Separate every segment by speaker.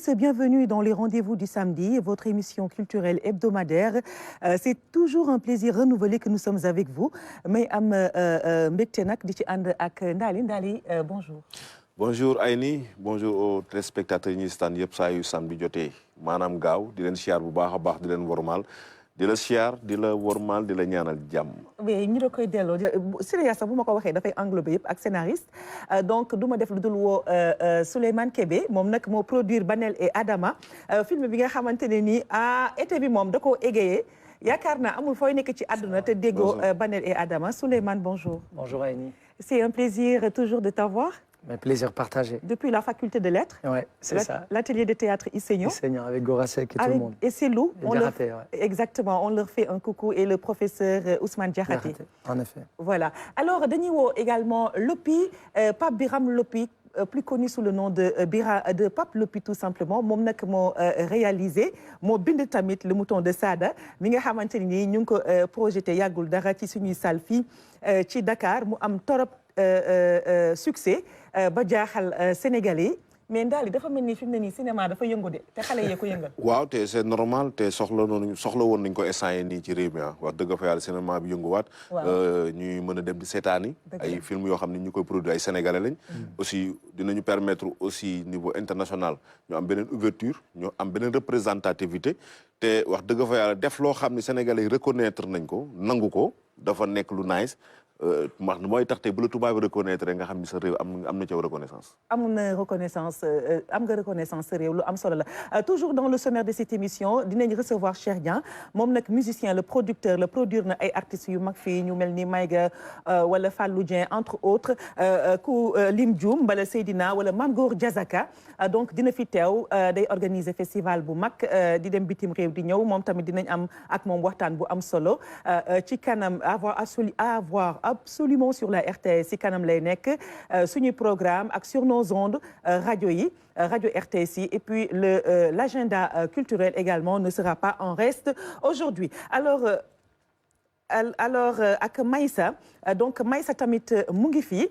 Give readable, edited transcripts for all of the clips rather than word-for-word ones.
Speaker 1: tous, bienvenue dans les rendez-vous du samedi, votre émission culturelle hebdomadaire. C'est toujours un plaisir renouvelé que nous sommes avec vous. Mais am mbégte nag di ci ànd ak Ndali bonjour.
Speaker 2: Bonjour Aïni, bonjour aux téléspectateurs yi ñuy stand yëpp saa yu samedi jotee maanaam gaaw di leen siyaar bu baax a baax di leen wormaal di la siyaar di la wormaal di la ñaanal jàmm.
Speaker 1: oui ñu da koy delloo Siré sax bu ma ko waxee dafay englobé yëpp ak scénariste donc du ma def lu dul woo Souleymane Kébé moom nag moo produire Banel et Adama film bi nga xamante ne nii été bi moom da koo égayé yaakaar naa amul fooy nekk ci àdduna te déggoo Banel et Adama. Souleymane, bonjour.
Speaker 3: Bonjour Aïni.
Speaker 1: C'est un plaisir toujours de t'avoir.
Speaker 3: Un plaisir partagé.
Speaker 1: Depuis la faculté de lettres.
Speaker 3: Oui, c'est ça.
Speaker 1: L'atelier de théâtre Isseignon.
Speaker 3: Isseignon, avec Gorasek et tout le monde.
Speaker 1: Et c'est Lou.
Speaker 3: Exactement,
Speaker 1: on leur fait un coucou et le professeur Ousmane Diakhaté.
Speaker 3: En effet.
Speaker 1: Voilà. Alors, Deniwo également, Lopi, Pape Biram Lopi, plus connu sous le nom de Pape Lopi tout simplement, moom nag moo réalisé moo bind tamit le mouton de Sada mi nga xamante ni ñu ngi ko projeté yàggul dara ci suñuy salle fii ci Dakar mu am torop succès ba jaaxal Sénégalais mais Ndali dafa mel ni fi mu ne nii cinéma dafa yëngu de te xale yee ko yëngal. waaw
Speaker 2: te c'est normal te soxla woon nañu ko instant yii nii ci réew mi wax dëgg fa yàlla cinéma bi yënguwaat. ñuy mën a dem di seetaani ay film yoo xam ne ñu koy produire ay sénégalais lañ. aussi dinañu permettre aussi niveau international ñu am beneen ouverture ñu am beneen représentativité te wax dëgg fa yàlla def loo xam ne sénégalais yi reconnaître nañ ko nangu ko dafa nekk lu nice. mooy tax tey bu la tubaab reconnaître nga xam ni sa réew am na ca reconnaissance.
Speaker 1: am na reconnaissance am nga reconnaissance sa réew lu am solo la toujours dans le sommaire de cette émission dinañ recevoir Cheikh Dieng moom nag musicien le producteur le produire na ay artistes yu mag fii ñu mel ni Maïga wala Fallou Dieng entre autres ku Lim Dioum wala Seydina wala Mame Gor Diazaka donc dina fi teew day organiser festival bu mag di dem bitim réew di ñëw moom tamit dinañ am ak moom waxtaan bu am solo ci kanam avoir absolument sur la RTS si kanam lay nekk suñu programme ak sur nos ondes radio yi radio RTS yi et puis l'agenda culturel également ne sera pas en reste aujourd'hui alors ak Maïssa donc Maïssa tamit mu ngi fii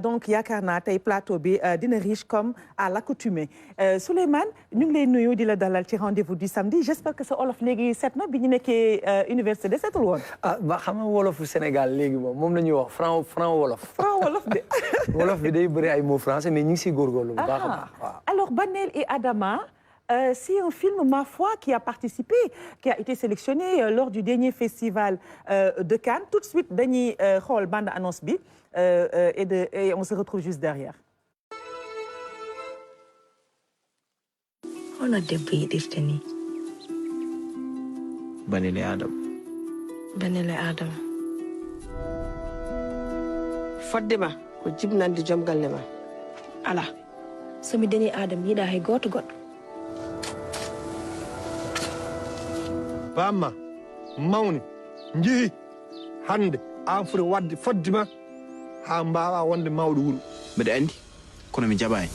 Speaker 1: donc yaakaar naa tey plateau bi dina riche comme à l'accoutumée Souleymane ñu ngi lay nuyu di la dalal ci rendez-vous du samedi j'espère que sa olof léegi set na bi ñu nekkee université de setul woon.
Speaker 3: ba xam nga wolofu Sénégal léegi moom la ñuy wax franc wolof.
Speaker 1: franc wolof de.
Speaker 3: wolof bi day bëri ay mots français mais ñu ngi siy góorgóorlu bu baax a baax.
Speaker 1: alors Banel et Adama. C'est un film, ma foi, qui a participé, qui a été sélectionné lors du dernier festival de Cannes. Tout de suite, dañuy xool bande annonce bi et on se retrouve juste derrière.
Speaker 4: Hono debbo yiɗirta ni.
Speaker 5: Banel et Adama.
Speaker 4: Banel et Adama.
Speaker 6: Fodde ma ko jibnande joom galle ma.
Speaker 4: Ala. Somi dani Adama yiɗa hay goto goɗɗo.
Speaker 7: Bamma mawni jeehi hande an foti wadde foddema ha mbawa wonde mawɗo wuuro.
Speaker 5: Mbeɗa andi kono mi jaɓani.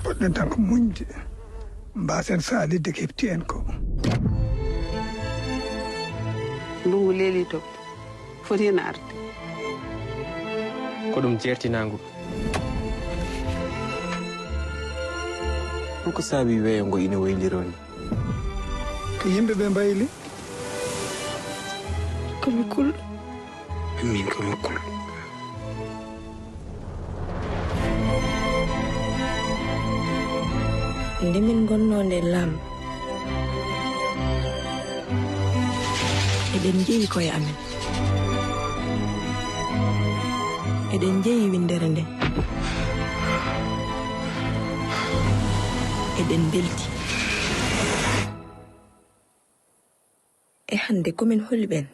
Speaker 8: poɗɗen tan ko muñde mbasen saalidde ko hefti en ko.
Speaker 6: Ndungu leeli to foti hen arde.
Speaker 5: Ko ɗum jertinangu. Holko saabi weeyo ngo ina waylironi.
Speaker 8: ko yimɓe ɓe mbayli.
Speaker 4: komi kulɗo.
Speaker 5: Min komi kulɗo.
Speaker 4: nde min gonno nde lam eɗen jeeyi koye amen eɗen jeeyi windere nde eɗen belti e hande komin holɓen.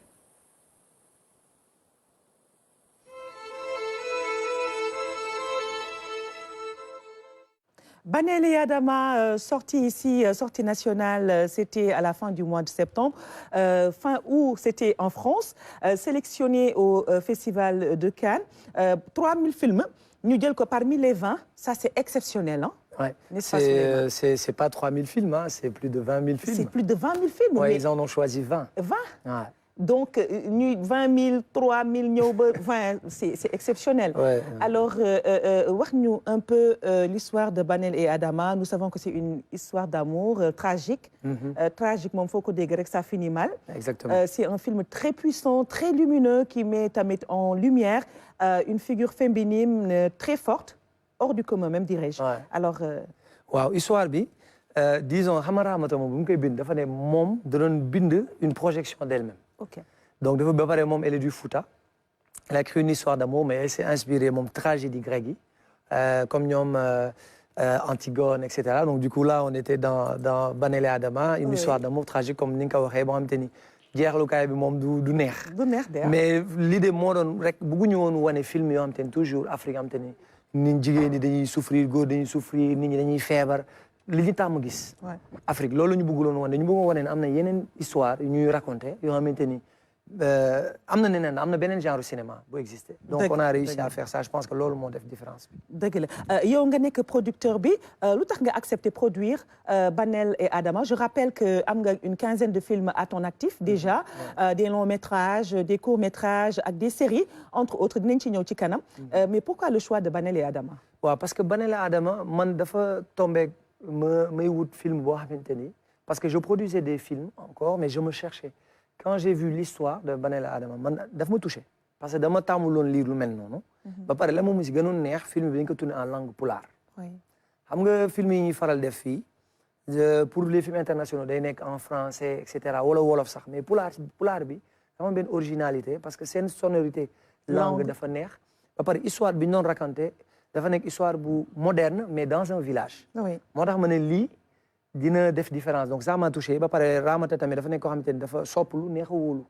Speaker 1: Banel et Adama, sortie ici, sortie nationale, c'était à la fin du mois de septembre. Fin août, c'était en France, sélectionné au Festival de Cannes. 3000 films, nous disons que parmi les 20, ça c'est exceptionnel. Hein?
Speaker 3: Ouais. C'est pas 3000 films, hein, c'est plus de 20 000 films.
Speaker 1: C'est plus de 20 000 films.
Speaker 3: Ouais,
Speaker 1: mais...
Speaker 3: ils en ont choisi 20.
Speaker 1: 20
Speaker 3: ouais.
Speaker 1: Donc, 20 000, 3 000, 20, c'est exceptionnel.
Speaker 3: Ouais.
Speaker 1: Alors, wax-nous un peu l'histoire de Banel et Adama. Nous savons que c'est une histoire d'amour tragique. Tragique, mon faut que ça finit mal.
Speaker 3: Exactement.
Speaker 1: C'est un film très puissant, très lumineux, qui met en lumière une figure féminine très forte, hors du commun même, dirais-je.
Speaker 3: Ouais.
Speaker 1: Alors...
Speaker 3: waaw histoire bi disons xam nga Ramata moom bu mu koy bind dafa ne moom da doon bind une projection d'elle-même.
Speaker 1: Ok.
Speaker 3: Donc dafa ba pare moom elle est du Fouta. Elle a écrit une histoire d'amour mais elle s'est inspirée moom tragédie grecque yi comme ñoom Antigone et cetera. Donc du coup là on était dans Banel et Adama une histoire d'amour tragique comme ni nga ko waxee boo xamante ni jeexlukaay bi moom du neex.
Speaker 1: Du neex de.
Speaker 3: Mais l'idée moo doon rek bëgguñu woon wane film yoo xamante ni toujours Afrique xamante ni nit jigéen ñi dañuy souffrir góor dañuy souffrir nit ñi dañuy feebar li ñu tàmm gis. Afrique loolu ñu bëgguloon wane ñu bëggoon wane ne am na yeneen histoire yu ñuy raconter yoo xamante ni am na neneen am na beneen genre cinéma bu existé. Donc on a réussi à faire ça je pense que loolu moo def différence bi.
Speaker 1: dëgg la yow nga nekk producteur bi lu tax nga accepté produire Banel et Adama. Je rappelle que am nga une quinzaine de films à ton actif déjà des longs métrages des courts métrages ak des séries entre autres dinañ ci ñëw ci kanam. Mais pourquoi le choix de Banel et Adama.
Speaker 3: waaw parce que Banel et Adama man dafa tombé may wut film boo xamante ni parce que je produisais des films encore mais je me cherchais. Quand j'ai vu l'histoire de Banel et Adama man daf ma touché parce que dama tàmmuloon lire lu mel noonu. ba pare la moom si gënoon neex film bi dañ ko tourné en langue pulaar. xam nga film yi ñuy faral def fii pour les films internationaux day nekk en français et cetera wala wolof sax mais pulaar bi dafa am benn originalité parce que seen sonorité langue dafa neex. ba pare histoire bi ñu doon raconté dafa nekk histoire bu moderne mais dans un village. moo tax ma ne lii. dina def différence donc ça m'a touché ba pare Ramata tamit dafa nekk koo xamante ni dafa sopplu neex a wóolu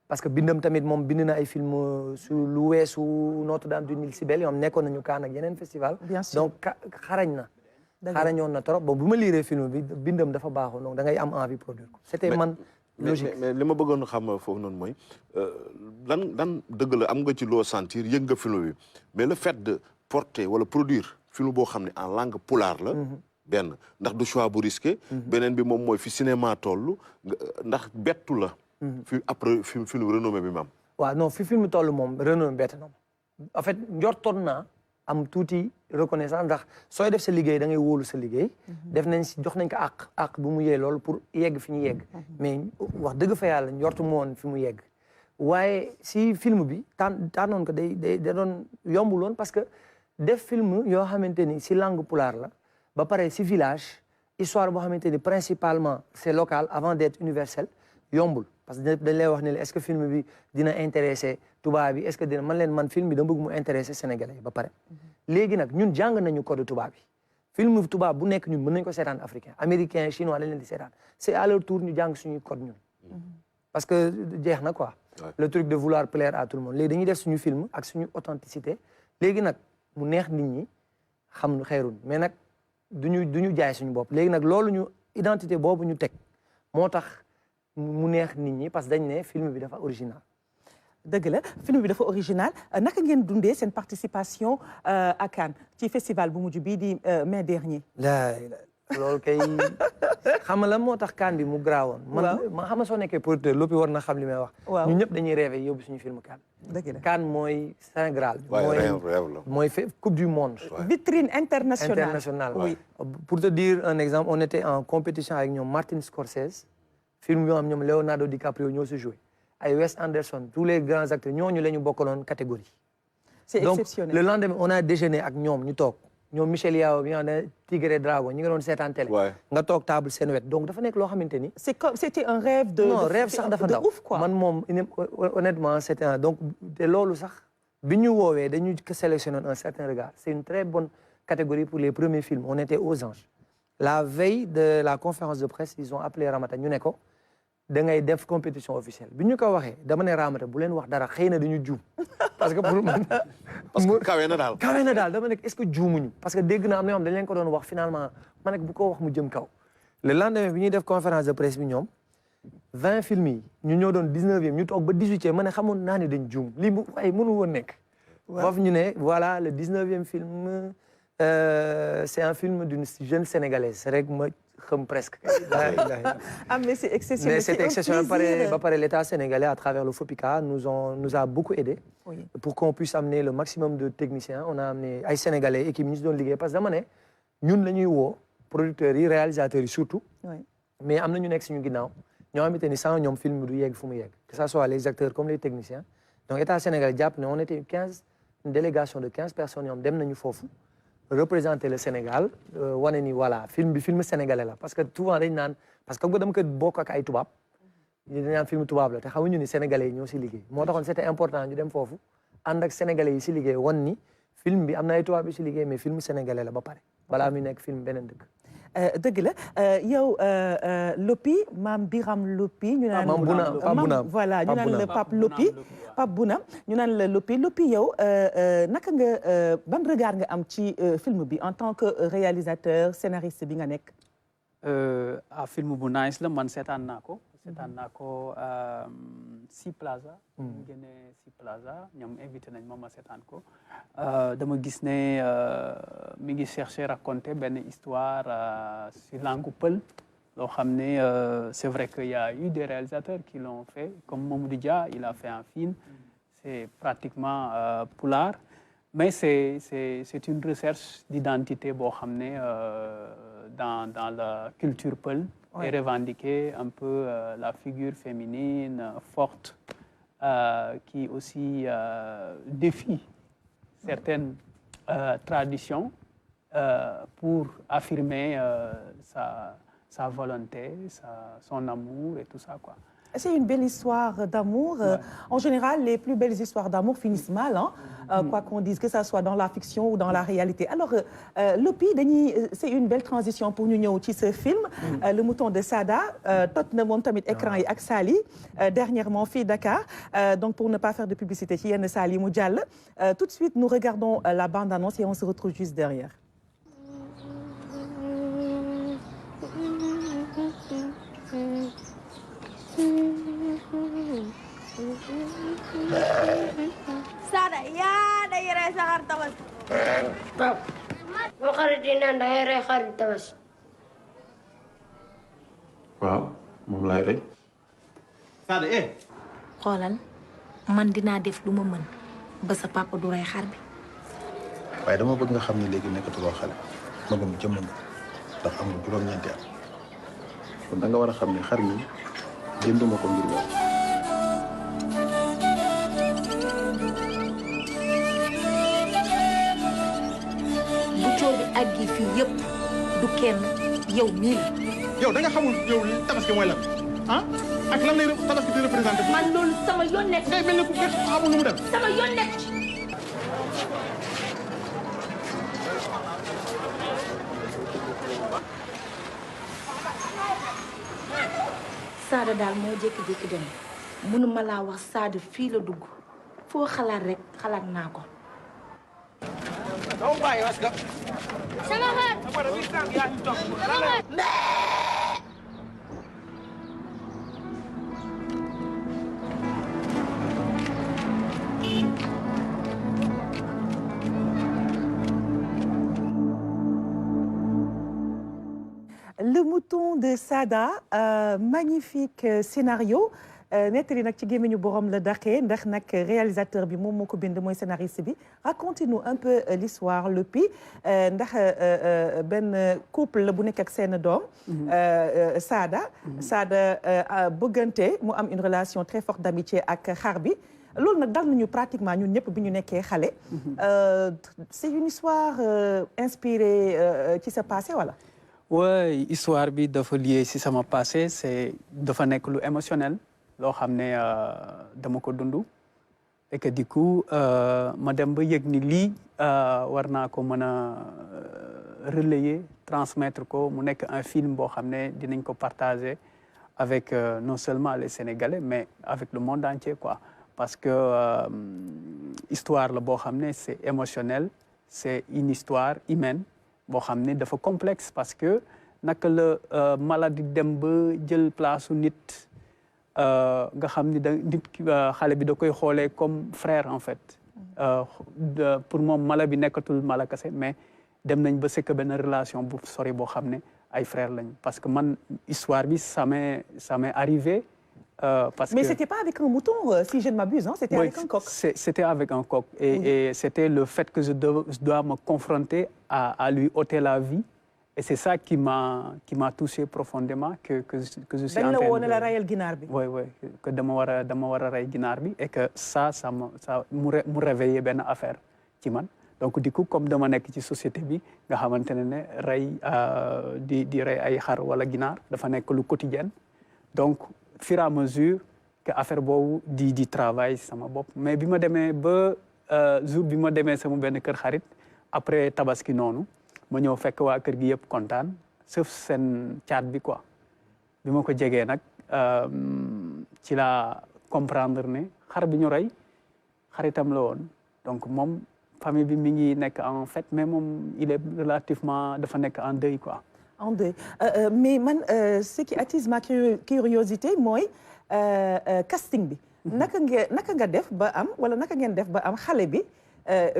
Speaker 3: parce que bindam tamit moom bind na ay film su lu weesu Notre-Dame du Nil Sibel yoo xam nekkoon nañu Cannes ak yeneen festival donc xarañ na xarañoon na trop bon bu ma liiree film bi bindam dafa baaxoon donc da ngay am envie produire ko c'était man logique
Speaker 2: mais li ma bëggoon xam foofu noonu mooy lan dëgg la am nga ci loo sentir yëg nga film bi mais le fait de porter wala produire film boo xam ne en langue pulaar la benn ndax du choix bu risqué. beneen bi moom mooy fi cinéma toll ndax bettu la. fi après film renommé bi maam.
Speaker 3: waaw non fi film toll moom renommé bett na en fait njortoon naa am tuuti reconnaissance ndax sooy def sa liggéey da ngay wóolu sa liggéey. def nañ si jox nañ ko àq bu mu yee loolu pour yegg fi ñu yegg. mais wax dëgg fa yàlla njortu mu woon fi mu yegg. waaye si film bi tànnoon ko day doon yombuloon parce que def film yoo xamante ni si langue pulaar la. ba pare si village histoire boo xamante ni principalement c'est local avant d'être universel yombul parce que dañ lay wax ne est-ce que film bi dina intéresser tubaab bi est-ce que dina man film bi dama bëgg mu intéresser sénégalais yi ba pare léegi nag ñun jàng nañu code tubaab bi film tubaab bu nekk ñun mën nañu ko seetaan africain américain chinois lañ leen di seetaan c'est à leur tour ñu jàng suñuy code ñun parce que jeex na quoi le truc de vouloir plaire à tout le monde léegi dañuy def suñu film ak suñu authenticité léegi nag mu neex nit ñi xam nu xeerun mais nag duñu jaay suñu bopp léegi nag loolu ñu identité boobu ñu teg moo tax mu neex nit ñi parce que dañ ne film bi dafa original.
Speaker 1: dëgg la film bi dafa original naka ngeen dundee seen participation à Cannes ci festival bu mujj bii di mai dernier.
Speaker 3: loolu kay xam nga lan moo tax Cannes bi mu graawoon. man xam nga soo nekkee producteur loppi war na xam li may wax. ñu ñëpp dañuy rêvé yóbbu suñu film Cannes.
Speaker 1: dëgg la
Speaker 3: Cannes mooy Saint Graal. mooy coupe du monde.
Speaker 1: vitrine internationale.
Speaker 3: Oui. Pour te dire un exemple on était en compétition avec ñoom Martin Scorsese film yoo xam ñoom Leonardo DiCaprio ñoo si joué ay Wes Anderson tous les grands acteurs ñooñu la ñu bokkaloon catégorie.
Speaker 1: c'est exceptionnel
Speaker 3: donc le lendemain on a déjeuné ak ñoom ñu toog. ñoom Michel Yao bi nga xam ne Tigre Drago ñi nga doon seetaan télé. nga toog table seen wet donc dafa nekk loo xamante ni.
Speaker 1: c'était un rêve de.
Speaker 3: non rêve sax dafa ndaw
Speaker 1: ouf quoi.
Speaker 3: man moom honnêtement c'était un donc te loolu sax bi ñu woowee dañu sélectionné un certain regard c'est une très bonne catégorie pour les premiers films on était aux anges. la veille de la conférence de presse ils ont appelé Ramata ñu ne ko da ngay def compétition officielle bi ñu ko waxee dama ne Ramata bu leen wax dara xëy na dañu juum parce que pour man.
Speaker 2: parce que kawe na daal
Speaker 3: dama nekk est-ce que juumuñu parce que dégg na am na yoo xam dañ leen ko doon wax finalement ma nekk bu ko wax mu jëm kaw. le lendemain bi ñuy def conférence de presse bi ñoom 20 films yi ñu ñoo doon 19e ñu toog ba 18e ma ne xamoon naa ne dañ juum lii bu ay mënu woon nekk. foofu ñu ne voilà le 19e film c'est un film d'une jeune sénégalaise rek ma presque.
Speaker 1: Ah, mais c'est exceptionnel.
Speaker 3: Mais c'est exceptionnel. L'État sénégalais, à travers le FOPICA, nous a beaucoup aidé pour qu'on puisse amener le maximum de techniciens. On a amené les Sénégalais, équipe ministre de Ligue. Parce que nous, les producteurs et réalisateurs surtout. Mais nous avons des gens nous avons mis un film que ce soit les acteurs comme les techniciens. Donc l'État sénégalais, on était une délégation de 15 personnes qui ont représenter le Sénégal. Voilà, film sénégalais là. Parce que souvent, parce que nous avons beaucoup de tubaab, nous avons film tubaab là. Te xamuñu ni Sénégalais ñoo ci liggéey. Moo taxoon c'était important ñu dem foofu ànd ak Sénégalais yi ci liggéey wan ni film bi am na ay tubaab yu ci liggéey mais film sénégalais la ba pare balaa muy nekk film beneen dëkk.
Speaker 1: dëgg la yow Lopi Mame Biram Lopi ñu naan voilà ñu naan la Pape Lopi Pape Bouna ñu naan la Lopi yow naka nga ban regard nga am ci film bi en tant que réalisateur scénariste bi nga nekk
Speaker 9: film bu nice la man seetaan naa ko Sea Plaza ñu génnee Sea Plaza ñoom invité nañ ma seetaan ko dama gis ne mi ngi chercher raconter benn histoire si langue pël loo xam ne c'est vrai qu'il y a eu des réalisateurs qui l'ont fait comme Mamadou Dia il a fait un film c'est pratiquement pulaar mais c'est une recherche d'identité boo xam ne dans la culture pël et revendiquer un peu la figure féminine forte qui aussi défie certaines traditions pour affirmer sa volonté, son amour et tout ça, quoi.
Speaker 1: C'est une belle histoire d'amour. En général, les plus belles histoires d'amour finissent mal, hein? Quoi qu'on dise, que ça soit dans la fiction ou dans la réalité. Alors, Lopi, c'est une belle transition pour nous ci ce film. Le mouton de Sada, Tottenham moom tamit écran yi ak Sali, dernièrement fii Dakar. Donc, pour ne pas faire de publicité ci yenn Sali mu jàll. Tout de suite, nous regardons la bande-annonce et on se retrouve juste derrière.
Speaker 10: Sada yaa day rey sa xar tabaski.
Speaker 11: Pap boo xarit yi naan day rey xarit tabaski.
Speaker 5: waaw moom laay rey.
Speaker 12: Sada
Speaker 13: xoolal man dinaa def lu ma mën ba sa papa du rey xar bi.
Speaker 5: waaye dama bëgg nga xam ne léegi nekkatuloo xale magum jëmm nga ndax am nga juróom-ñeenti at kon da nga war a xam ne xar mi jënduma ko ngir yow.
Speaker 13: ak gi fii yëpp du kenn yow mii la.
Speaker 12: yow da nga xamul yow tabaski mooy lan ah ak lan lay tabaski di représenté.
Speaker 13: man loolu sama yoon nekk.
Speaker 12: ngay mel ne ku nga xamul nu mu def.
Speaker 13: sama yoon nekk ci. Sada daal moo jékki-jékki dem mënuma laa wax Sada fii la dugg foo xalaat rek xalaat naa ko.
Speaker 12: doo bàyyi was ga.
Speaker 10: sama xar.
Speaker 1: Le mouton de Sada, magnifique scénario. nettali nag ci gémmiñu borom la daqee ndax nag réalisateur bi moom moo ko bind mooy scénariste bi racontez-nous un peu l'histoire Lopi ndax benn couple la bu nekk ak seen doom Sada bëggante mu am une relation très forte d'amitié ak xar bi loolu nag dal nañu pratiquement ñun ñëpp bi ñu nekkee xale c'est une histoire inspirée ci sa passé wala
Speaker 9: oui histoire bi dafa lié si sama passé c'est dafa nekk lu émotionnel loo xam ne dama ko dund et que du coup ma dem ba yëg ni lii war naa ko mën a relayer transmettre ko mu nekk un film boo xam ne dinañ ko partager avec non seulement les Sénégalais mais avec le monde entier quoi parce que histoire la boo xam ne c'est émotionnel c'est une histoire humaine boo xam ne dafa complexe parce que naka la maladie dem ba jël place su nit nga xam ni da nit xale bi da koy xoolee comme frère en fait pour moom mala bi nekkatul mala kese mais dem nañ ba sekk benn relation bu sori boo xam ne ay frères lañ parce que man histoire bi ça m'est arrivé. Parce
Speaker 1: mais
Speaker 9: que
Speaker 1: c'était pas avec un mouton, si je ne m'abuse, hein? C'était avec un coq.
Speaker 9: C'était avec un coq. Et c'était le fait que je dois me confronter à lui ôter la vie. Et c'est ça qui m'a touché profondément, que je suis en train de... Oui, que dama wara ray ginar bi et que ça me réveillait benn affaire ci man. Donc du coup comme dama nek ci société bi nga xamantene ne ray di ray ay xar wala ginar dafa nek lu quotidien. Donc fur et à mesure que affaire boobu di travail sama bopp mais bi ma demee ba jour bi ma demee sama benn kër xarit après tabaski noonu ma ñëw fekk waa kër gi yëpp kontaan sauf seen caat bi quoi bi ma ko jegee nag ci la comprendre ne xar bi ñu rey xaritam la woon donc moom famille bi mi ngi nekk en fête mais moom il est relativement dafa nekk en deuil quoi.
Speaker 1: En deux. Mais man, ce qui attise ma curiosité, moi, casting bi. Naka nga def ba am wala naka ngeen def ba am xale bi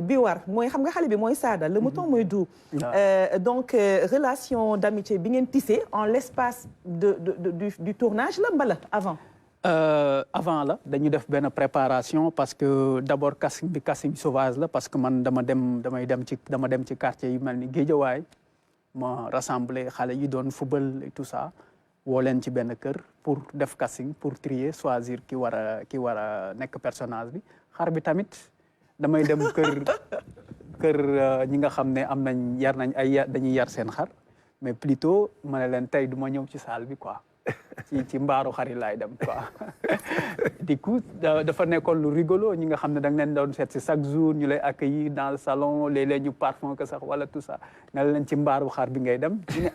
Speaker 1: bi war mooy xam nga xale bi mooy Sada le mouton mooy Dou. Donc relation d'amitié bi ngeen tissé en l'espace du tournage la mbala avant.
Speaker 9: Avant là dañu def benn préparation parce que d'abord casting sauvage la parce que man dama dem ci quartier yu mel ni Guédiawaye ma rassemblé xale yi doon football et tout ça woo leen ci benn kër pour def casting pour trier choisir ki war a nekk personnage bi xar bi tamit damay dem kër ñi nga xam ne am nañ dañuy yar seen xar mais plutôt ma ne leen tey du ma ñëw ci salle bi quoi ci mbaaru xar yi laay dem quoi du coup dafa nekkoon lu rigolo ñi nga xam ne da nga leen doon seet si chaque jour ñu lay accueillir dans le salon léeg-léeg ñu parfum que sax wala tout ça nga leen ci mbaaru xar bi ngay dem ñu ne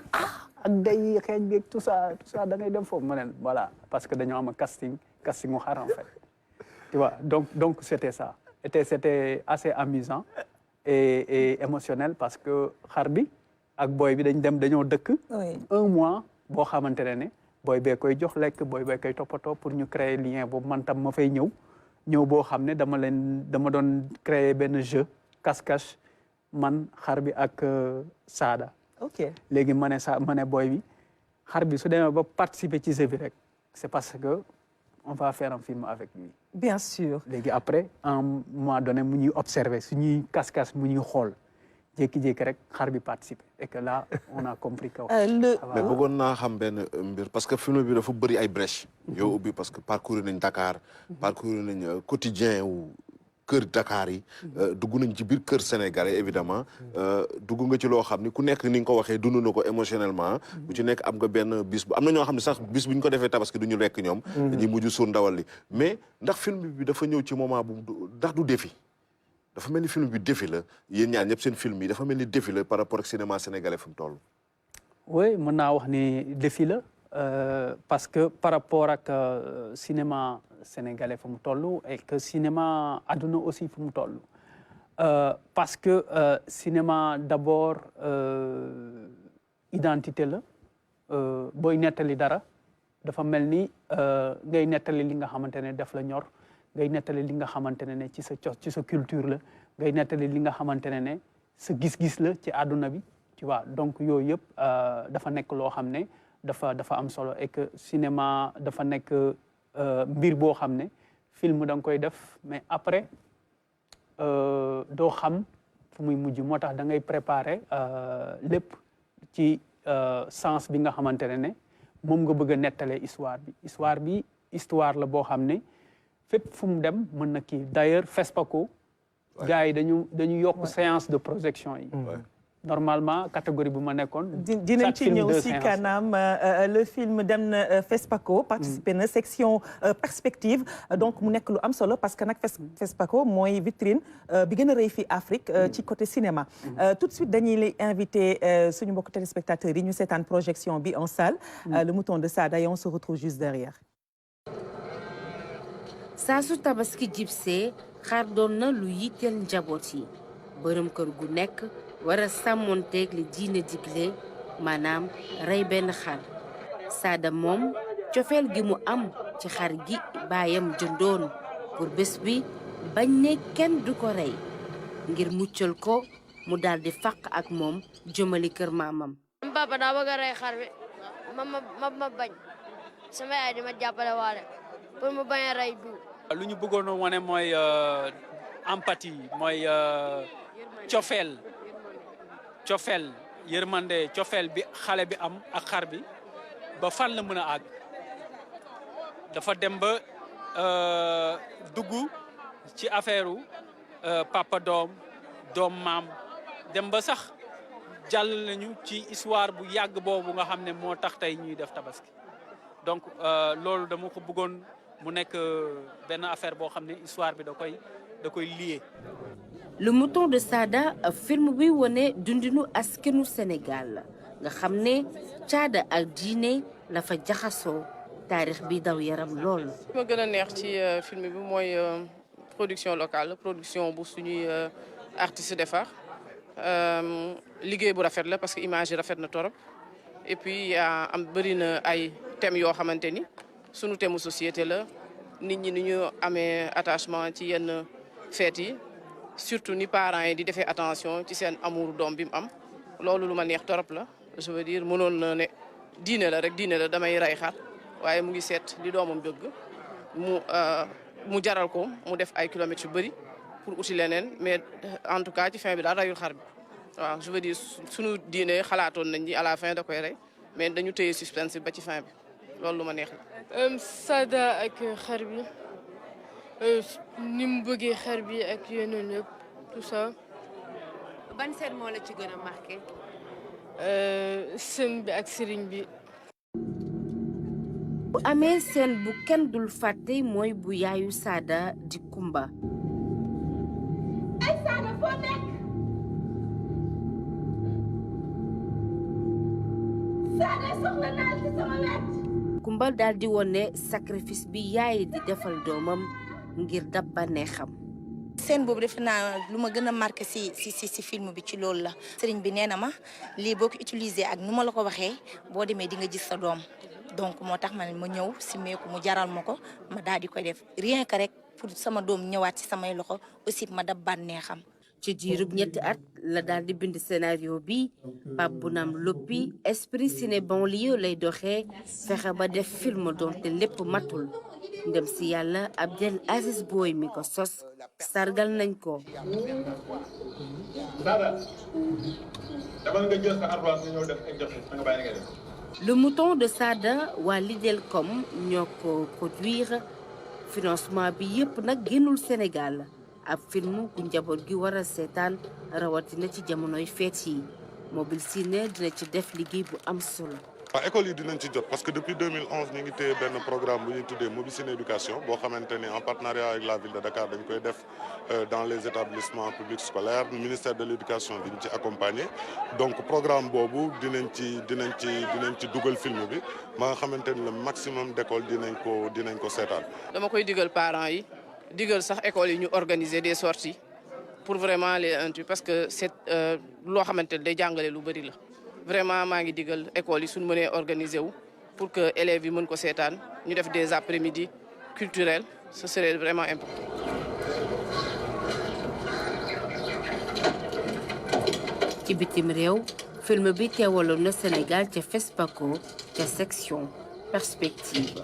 Speaker 9: ak day xeeñ beeg tout ça da ngay dem foofu ma ne voilà parce que dañoo am casting mu xar en fait tu vois donc c'était ça c'était assez amusant et émotionnel parce que xar bi ak booy bi dañoo dëkk un mois boo xamante ne booy bee koy jox lekk booy bee koy toppatoo pour ñu créer lien boobu man tam ma fay ñëw boo xam ne dama doon créer benn jeu cache-cache man xar bi ak Sada.
Speaker 1: ok
Speaker 9: léegi ma ne booy bi xar bi su demee ba participer ci jeu bi rek c'est parce que on va faire un film avec lui.
Speaker 1: bien sûr.
Speaker 9: léegi après un moment donné mu ñuy observer suñuy cache-cache mu ñuy xool. jékki-jékki rek xar bi participer et que là on a compris que.
Speaker 2: mais bëggoon naa xam benn mbir parce que film bi dafa bëri ay brèches. yow ubbi parce que parcourir nañ Dakar. parcourir nañ quotidien wu kër Dakar yi. dugg nañ ci biir kër sénégalais évidemment dugg nga ci loo xam ni ku nekk ni nga ko waxee dund na ko émotionnellement. bu ci nekk am nga benn bis bu am na ñoo xam ne sax bis bu ñu ko defee tabaski du ñu lekk ñoom. dañuy mujj suur ndawal li mais ndax film bi dafa ñëw ci moment bu ndax du défi. dafa mel ni film bi défi la yéen ñaar ñëpp seen film yi dafa mel ni défi la par rapport ak cinéma sénégalais fu mu toll.
Speaker 9: oui mën naa wax ni défi la parce que par rapport ak cinéma sénégalais fu mu toll et que cinéma àdduna aussi fu mu toll parce que cinéma d'abord identité la booy nettali dara dafa mel ni ngay nettali li nga xamante ne def la ñor. ngay nettali li nga xamante ne ci sa culture la ngay nettali li nga xamante ne sa gis-gis la ci àdduna bi tu vois donc yooyu yëpp dafa nekk loo xam ne dafa am solo et que cinéma dafa nekk mbir boo xam ne film da nga koy def mais après doo xam fu muy mujj moo tax da ngay préparer lépp ci sens bi nga xamante ne moom nga bëgg a nettalee histoire bi histoire la boo xam ne fépp fu mu dem mën na kii d'ailleurs FESPACO gars yi dañu yokk séance de projection yi normalement catégorie bu ma nekkoon
Speaker 1: dinañ ci ñëw si kanam le film dem na FESPACO participer na section perspective donc mu nekk lu am solo parce que nag FESPACO mooy vitrine bi gën a rëy fii Afrique ci côté cinéma tout de suite dañuy lay invité suñu mbokk téléspectateurs yi ñu seetaan projection bi en salle le mouton de Sada et on se retrouve juste derrière.
Speaker 14: saa su tabaski jibsee xar doon na lu yitteel njaboot yi bërëm kër gu nekk war a sàmmonteeg li diine digle maanaam rey benn xar Sada moom cofeel gi mu am ci xar gi baayam jëndoon pour bés bi bañ ne kenn du ko rey ngir muccal ko mu daldi fàq ak moom jëmali kër maamam.
Speaker 11: papa daa bëgg a rey xar bi ma bañ sama yaay di ma jàppale waale pour mu bañ a rey du.
Speaker 9: lu ñu bëggoon a wane mooy empathie mooy cofeel yërmande cofeel bi xale bi am ak xar bi ba fan la mën a àgg dafa dem ba dugg ci affaire papa doom maam dem ba sax jàll nañu ci histoire bu yàgg boobu nga xam ne moo tax tey ñuy def tabaski donc loolu dama ko bëggoon mu nekk benn affaire boo xam ne histoire bi da koy lié.
Speaker 14: Le mouton de Sada film bi wone dundinu askanu Sénégal nga xam ne caada ak diine la fa jaxasoo taarix bi daw yaram lool.
Speaker 15: li ma gën a neex ci film bi mooy production locale production bu suñuy artistes defar liggéey bu rafet la parce que image yi rafet na torop et puis am bëri na ay thèmes yoo xamante ni sunu thème société la nit ñi ni ñu amee attachement ci yenn fêtes yi surtout ni parents yi di defee attention ci seen amour doom bi mu am loolu lu ma neex torop la je veux dire mënoon na ne diine la rek diine la damay rey xar waaye mu ngi seet li doomam bëgg mu jaral ko mu def ay kilomètres yu bëri pour uti leneen mais en tout cas ci fin bi daal rayul xar bi waaw je veux dire sunu diine xalaatoon nañ ni à la fin da koy rey mais dañu téye suspense ba ci fin bi loolu lu ma neex la.
Speaker 16: Sada ak xar bi ni mu bëggee xar bi ak yeneen yëpp tout ça.
Speaker 14: ban scène moo la ci gën a marqué.
Speaker 16: scène bi ak sëriñ bi.
Speaker 14: bu amee scène bu kenn dul fàtte mooy bu yaayu Sada di Kumba.
Speaker 10: ay Sada foo nekk. Sada soxla naa ci sama wet.
Speaker 14: Kumba daal di wone sacrifice bi yaay di defal doomam ngir dab bànneexam.
Speaker 13: scène boobu defe naa lu ma gën a marqué si film bi ci loolu la. sëriñ bi nee na ma lii boo ko utilisé ak nu ma la ko waxee boo demee di nga gis sa doom donc moo tax ma ñëw si meeku mu jaral ma ko ma daal di koy def rien que rek pour sama doom ñëwaat si samay loxo aussi ma dab bànneexam.
Speaker 14: ci diirub ñetti at la daal di bind scénario bi Pape Bounam Loppi esprit ciné banlieue lay doxee fexe ba def film doonte lépp matul ndem si yàlla Abdel Aziz Boy mi ko sos sargal nañ ko. Le mouton de Sada waa Lidelcom ñoo ko produire financement bi yëpp nag génnul Sénégal. ab film bu njaboot gi war a seetaan rawatina ci jamonoy feet yi Mobile Ciné dina ci def liggéey bu am solo.
Speaker 17: waaw école yi dinañ ci jot parce que depuis 2011 ñu ngi téye benn programme bu ñuy tuddee Mobile Ciné éducation boo xamante ni en partenariat avec la ville de Dakar dañ koy def dans les établissements publics scolaires ministère de l'éducation diñ ci accompagner donc programme boobu dinañ ci dugal film bi ma nga xamante ni le maximum d'écoles dinañ ko seetaan.
Speaker 15: dama koy digal parents yi. digal sax école yi ñu organiser des sorties pour vraiment les intuits parce que c'est loo xamante ne day jàngale lu bëri la vraiment maa ngi digal école yi suñu mënee organiser wu pour que élèves yi mën ko seetaan ñu def des après-midi culturels ce serait vraiment important.
Speaker 14: ci bitim réew film bi teewaloon na Sénégal ca FESPACO ca section perspective.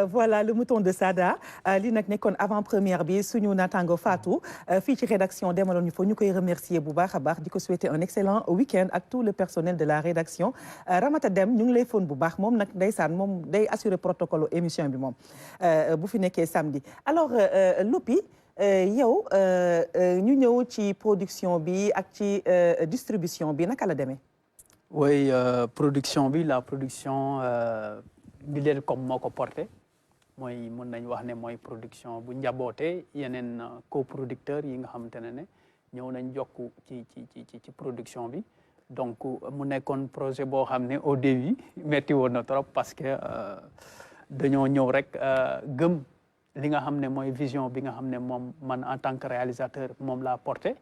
Speaker 1: Voilà le mouton de Sada li nag nekkoon avant première bi suñu naataango Fatou fii ci rédaction demaloon ñu fa ñu koy remercier bu baax a baax di ko souhaiter un excellent week-end ak tout le personnel de la rédaction Ramata Dem ñu ngi lay fóon bu baax moom nag ndeysaan moom day assurer protocole émission bi moom bu fi nekkee samedi alors Lopi yow ñu ñëw ci production bi ak ci distribution bi naka la demee.
Speaker 9: Oui, la production Lidelcom moo ko porté mooy mën nañ wax ne mooy production bu njaboote yeneen coproducteurs yi nga xamante ne ñëw nañ jokk ci production bi donc mu nekkoon projet boo xam ne au début metti woon na trop parce que dañoo ñëw rek gëm li nga xam ne mooy vision bi nga xam ne moom man en tant que réalisateur moom laa porté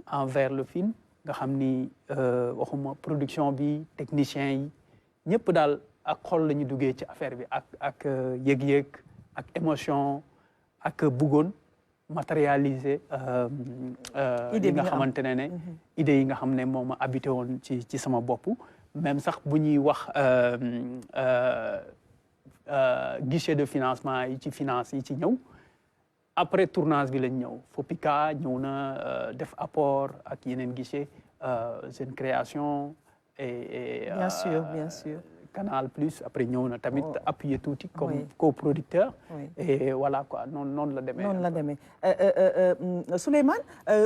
Speaker 9: envers le film nga xam ni waxuma production bi technicien yi ñëpp daal ak xol la ñu duggee ci affaire bi ak yëg-yëg ak émotion ak bëggoon matérialiser li nga xamante ne idée yi nga xam ne moo ma habité woon ci sama bopp même sax bu ñuy wax guichet de financement yi ci finance yi ci ñëw après tournage bi lañ ñëw FOPICA ñëw na def apport ak yeneen guichet Jeune Création et
Speaker 1: bien sûr
Speaker 9: Canal Plus après ñëw na tamit appuyer tuuti comme coproducteur et voilà quoi noonu la demee.
Speaker 1: noonu la demee Souleymane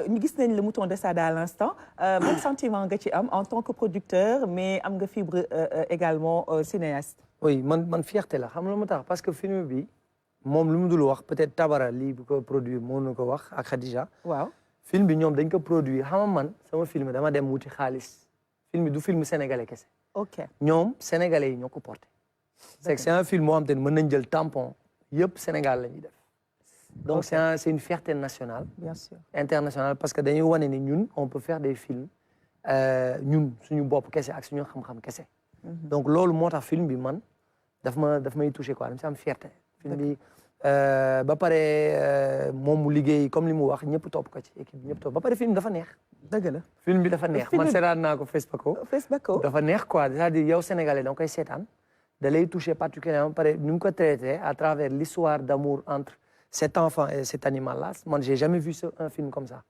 Speaker 1: ñu gis nañ le mouton de Sada à l'instant ban sentiment nga ci am en tant que producteur mais am nga fibre également cinéaste.
Speaker 3: oui man fierté la xam nga lu mu tax parce que film bi moom lu mu dul wax peut-être Tabara lii bu ko produire moo na ko wax ak Khadija.
Speaker 1: waaw
Speaker 3: film bi ñoom dañ ko produire xam nga man sama film dama dem wuti xaalis film bi du film sénégalais kese.
Speaker 1: ok
Speaker 3: ñoom sénégalais yi ñoo ko porté. c'est un film moo xam te ne mën nañ jël tampon yëpp Sénégal la ñuy def. donc c'est une fierté nationale.
Speaker 1: bien sûr
Speaker 3: internationale parce que dañuy wane ni ñun on peut faire des films ñun suñu bopp kese ak suñu xam-xam kese. donc loolu moo tax film bi man daf may touché quoi dama si am fierté. film bi ba pare moom mu liggéey comme li mu wax ñëpp topp ko ci équipe bi ñëpp topp ba pare film dafa neex.
Speaker 1: dëgg la
Speaker 3: film bi dafa neex man seetaan naa ko Facebook. dafa neex quoi c'est-à-dire yow sénégalais da nga koy seetaan da lay touché particulièrement ba pare ni mu ko traité à travers l'histoire d'amour entre cet enfant et cet animal là man j'ai jamais vu un film comme ça.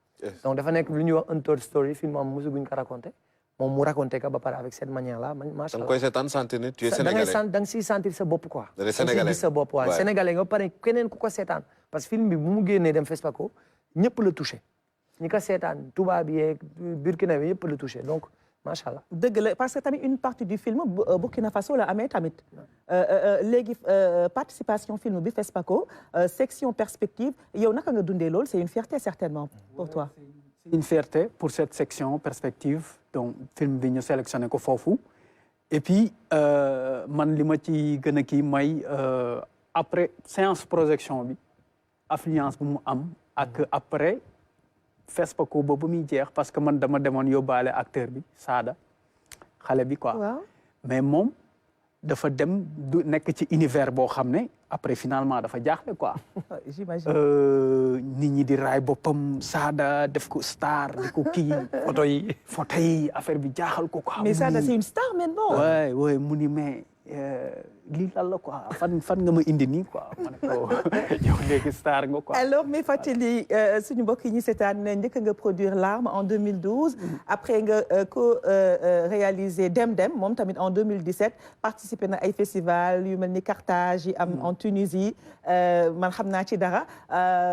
Speaker 3: donc dafa nekk lu ñuy wax Untold Story film am mosu guñ ko raconté moom mu raconté ko ba pare avec cette manière là macha allah.
Speaker 2: da nga koy seetaan sentir ne tu es sénégalais
Speaker 3: da nga siy sentir sa bopp quoi.
Speaker 2: da ngay sénégalais
Speaker 3: sa bopp waaw sénégalais nga ba pare keneen ku ko seetaan parce que film bi bu mu génnee dem FESPACO ñëpp la touché. ñi ko seetaan tubaab yeeg Burkina bi yëpp la touché donc macha allah.
Speaker 1: dëgg la parce que tamit une partie du film Burkina Faso la amee tamit léegi participation film bi FESPACO section perspective yow naka nga dundee loolu c'est une fierté certainement pour toi.
Speaker 9: c'est une fierté pour cette section perspective donc film bi ñu sélectionné ko foofu et puis man li ma ci gën a kii may après séance projection bi affluence bu mu am ak après. FESPACO ba bu muy jeex parce que man dama demoon yóbbaale acteur bi Sada xale bi quoi. mais moom dafa dem du nekk ci univers boo xam ne après finalement dafa jaaxle quoi.
Speaker 1: j'imagine.
Speaker 9: nit ñi di raay boppam Sada def ko star di ko kii photo yi affaire bi jaaxal ko quoi.
Speaker 1: mais Sada c'est une star maintenant.
Speaker 9: ouais mu ni mais lii lan la quoi fan nga ma indi nii quoi ma ne ko yow léegi star nga quoi.
Speaker 1: alors mais fàttali suñu mbokk yi ñu seetaan njëkk nga produire Larme en 2012. après nga réaliser Dem moom tamit en 2017 participé na ay festival yu mel ni Carthage yi am en Tunisie man xam naa ci dara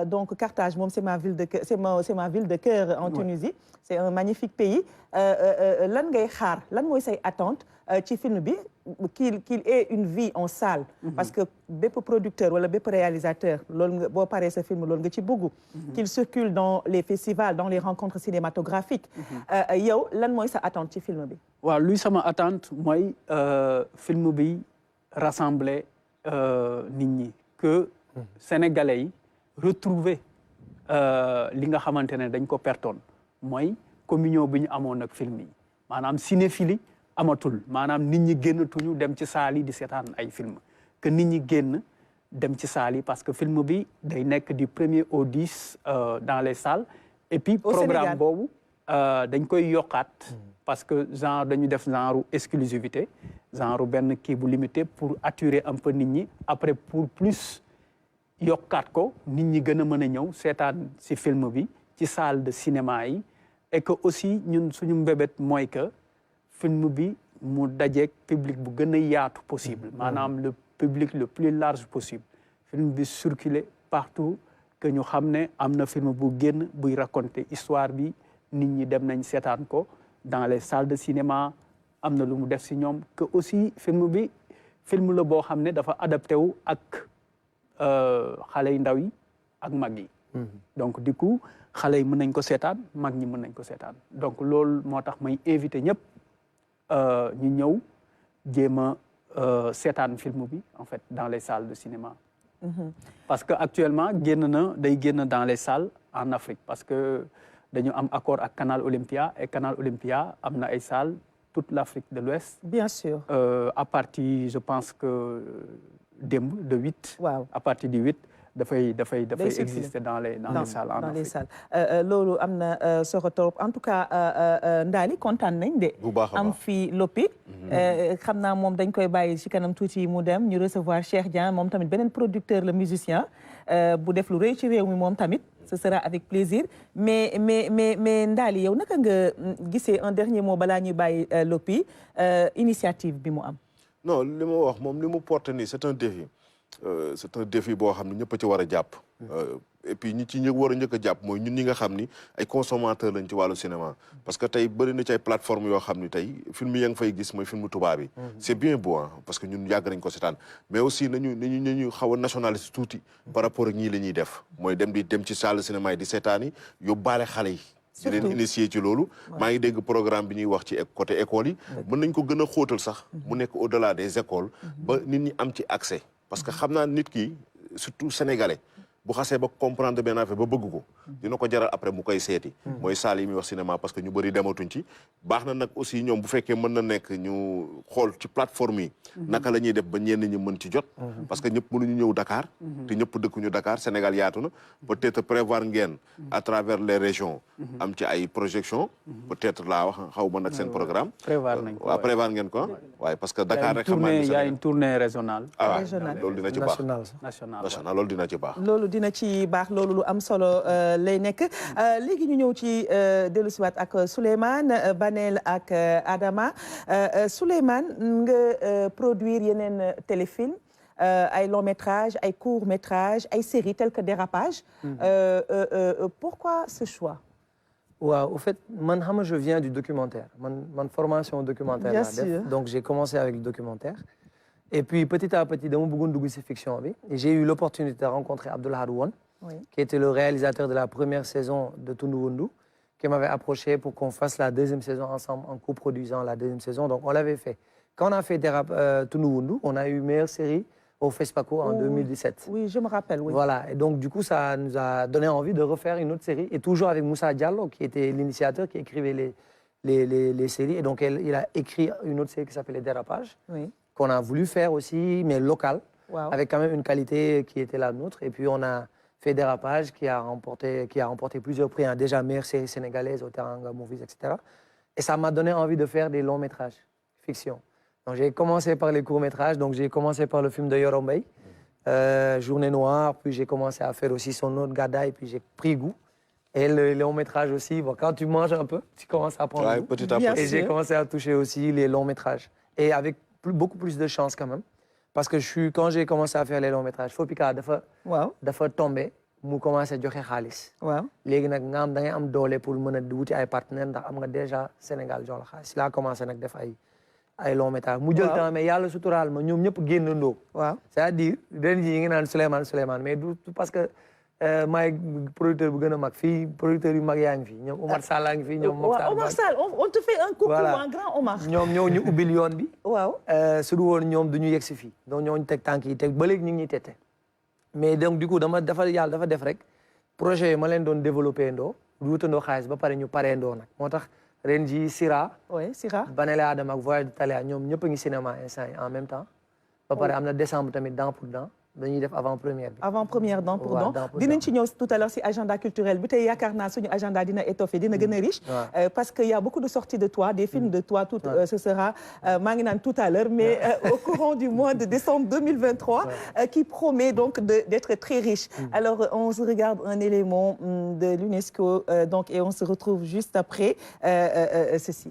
Speaker 1: donc Carthage moom c'est ma ville de cœur en Tunisie c'est un magnifique pays lan ngay xaar lan mooy say attente ci film bi qu'il ait une vie en salle. parce que bépp producteur wala bépp réalisateur loolu nga boo paree sa film loolu nga ci bëgg. qu'il circule dans les festivals dans les rencontres cinématographiques. yow lan mooy sa attente ci film bi.
Speaker 9: waaw luy sama attente mooy film bi rassembler nit ñi que sénégalais yi retrouver li nga xamante ne dañ ko pertoon mooy communion bi ñu amoon ak film yi maanaam cinéphilie amatul maanaam nit ñi génnatuñu dem ci saal yi di seetaan ay film que nit ñi génn dem ci saal yi parce que film bi day nekk du 1er au 10 dans les salles et puis programme boobu dañ koy yokkaat parce que genre dañu def genre exclusivité genre benn kii bu limité pour attirer un peu nit ñi après pour plus yokkaat ko nit ñi gën a mën a ñëw seetaan si film bi ci salle de cinéma yi et que aussi ñun suñu mbébét mooy que film bi mu dajeeg public bu gën a yaatu possible maanaam le public le plus large possible film bi circuler partout que ñu xam ne am na film bu génn buy raconter histoire bi nit ñi dem nañ seetaan ko dans les salles de cinéma am na lu mu def si ñoom que aussi film bi film la boo xam ne dafa adapté wu ak xale yu ndaw yi ak mag yi donc du coup xale yi mën nañ ko seetaan mag ñi mën nañ ko seetaan donc loolu moo tax may invité ñëpp ñu ñëw jéem a seetaan film bi en fait dans les salles de cinéma parce que actuellement day génn dans les salles en Afrique parce que dañu am accord ak Canal Olympia et Canal Olympia am na ay salles toute l'Afrique de l'Ouest
Speaker 1: bien sûr
Speaker 9: à partir je pense que démb de 8
Speaker 1: waaw
Speaker 9: à partir du 8 dafay exister dans les salles en
Speaker 1: dans les
Speaker 9: Afrique.
Speaker 1: salles loolu am na solo trop en tout cas Ndali kontaan nañ de am fi Loppi xam naa moom dañ koy bàyyi ci kanam tuuti mu dem ñu recevoir Cheikh Dieng moom tamit beneen producteur le musicien bu def lu rëy ci réew mi moom tamit ce sera avec plaisir mais Ndali yow naka nga gisee un dernier mot balaa ñuy bàyyi Loppi initiative bi mu am.
Speaker 2: non li ma wax moom li mu porte nii c'est un défi boo xam ne ñëpp a ci war a jàpp. et puis ñi ci war a njëkk a jàpp mooy ñun ñi nga xam ni ay consommateurs lañ ci wàllu cinéma. parce que tey bëri na ci ay plateformes yoo xam ni tey film yi nga fay gis mooy film tubaab yi. c'est bien beau parce que ñun yàgg nañ ko seetaan mais aussi nañu xaw a nationaliste tuuti. par rapport ak ñii la ñuy def mooy dem ci salle cinéma yi di seetaan yi yóbbaale xale yi. di leen initier ci loolu. maa ngi dégg programme bi ñuy wax ci côté école yi. mën nañ ko gën a xóotal sax. mu nekk au-delà des écoles. ba nit ñi am ci accès. parce que xam naa nit ki surtout sénégalais bu xasee ba comprendre benn affaire ba bëgg ko dina ko jaral après mu koy seeti mooy salle yi muy wax cinéma parce que ñu bëri dematuñ ci baax na nag aussi ñoom bu fekkee mën na nekk ñu xool ci plateforme yi naka la ñuy def ba ñenn ñi mën ci jot parce que ñëpp mënuñu ñëw Dakar te ñëpp dëkkuñu Dakar Sénégal yaatu na peut-être prévoir ngeen à travers les régions am ci ay projection peut-être laa wax xaw ma nag seen programme waaw prévoir ngeen ko waaye parce que Dakar rek xam naa
Speaker 9: il y a une tournée régionale
Speaker 2: loolu dina ci baax national loolu dina ci baax
Speaker 1: dina ci baax loolu lu am solo lay nekk léegi ñu ñëw ci dellusiwaat ak Souleymane Banel ak Adama Souleymane nga produire yeneen téléfilm ay long métrage ay court métrage ay séries telles que Dérapage pourquoi ce choix?
Speaker 3: Waaw, au fait man xam nga je viens du documentaire man formation documentaire laa def donc j'ai commencé avec le documentaire. Et puis, petit à petit, dans mon de fiction, j'ai eu l'opportunité de rencontrer Abdoulahad Wan, qui était le réalisateur de la première saison de Tunduwundu, qui m'avait approché pour qu'on fasse la deuxième saison ensemble, en coproduisant la deuxième saison. Donc, on l'avait fait. Quand on a fait Tunduwundu, on a eu meilleure série au FESPACO en 2017.
Speaker 1: Oui, je me rappelle, oui.
Speaker 3: Voilà, et donc, du coup, ça nous a donné envie de refaire une autre série, et toujours avec Moussa Diallo, qui était l'initiateur, qui écrivait les séries. Et donc, il a écrit une autre série qui s'appelait Dérapage.
Speaker 1: Oui.
Speaker 3: Qu'on a voulu faire aussi, mais local, avec quand même une qualité qui était la nôtre. Et puis on a fait Dérapage qui a remporté plusieurs prix, déjà meilleure série sénégalaise au Teranga Movies, etc. Et ça m'a donné envie de faire des longs métrages, fiction. Donc j'ai commencé par les courts métrages, donc j'ai commencé par le film de Yorombay, Journée Noire, puis j'ai commencé à faire aussi son autre Gada, et puis j'ai pris goût. Et le long métrage aussi, bon, quand tu manges un peu, tu commences à prendre goût.
Speaker 2: Petit à petit.
Speaker 3: Et j'ai commencé à toucher aussi les longs métrages. Et avec beaucoup plus de chance quand même parce que quand j'ai commencé à faire les longs métrages Fopika dafa tombé mu commencé joxe xaalis léegi nag nga am da ngay am doole pour mën a wuti ay partenaires ndax am nga déjà Sénégal jox la xaalis laa commencé nag def ay long métrage mu jël temps mais yàlla suturaal ma ñoom ñëpp génnandoo c'est-à-dire ren yi ngi naan Souleymane mais du parce que maay producteur bu gën a mag fii producteur yu mag yaa ngi fi ñoom Omar Sall a ngi fi ñoom
Speaker 1: Omar Sall on te fait un coucou un grand Omar
Speaker 3: ñoom ñoo ñu ubbil yoon bi su du woon ñoom du ñu yegg si fii donc ñooñu teg tànk yi teg ba léegi ñu ngi ñuy tette mais donc du coup yàlla dafa def rek projet yi ma leen doon développé ndoo wutandoo xaalis ba pare ñu paree ndoo nag moo tax ren ji Sira Banele Adama ak Voyage de Thalia ñoom ñëpp a ngi cinéma instant yi en même temps ba pare am na décembre tamit Dents pour Dents dañuy def avant-première bi.
Speaker 1: avant-première Dents pour Dents dinañ ci ñëw tout à l'heure si agenda culturel bi tey yaakaar naa suñu agenda dina étoffé dina gën a riche. parce que y a beaucoup de sorties de toi des films de toi tout ce sera maa ngi naan tout à l'heure mais au courant du mois de décembre 2023 qui promet donc d'être très riche. Alors on se regarde un élément de l'UNESCO donc et on se retrouve juste après ceci.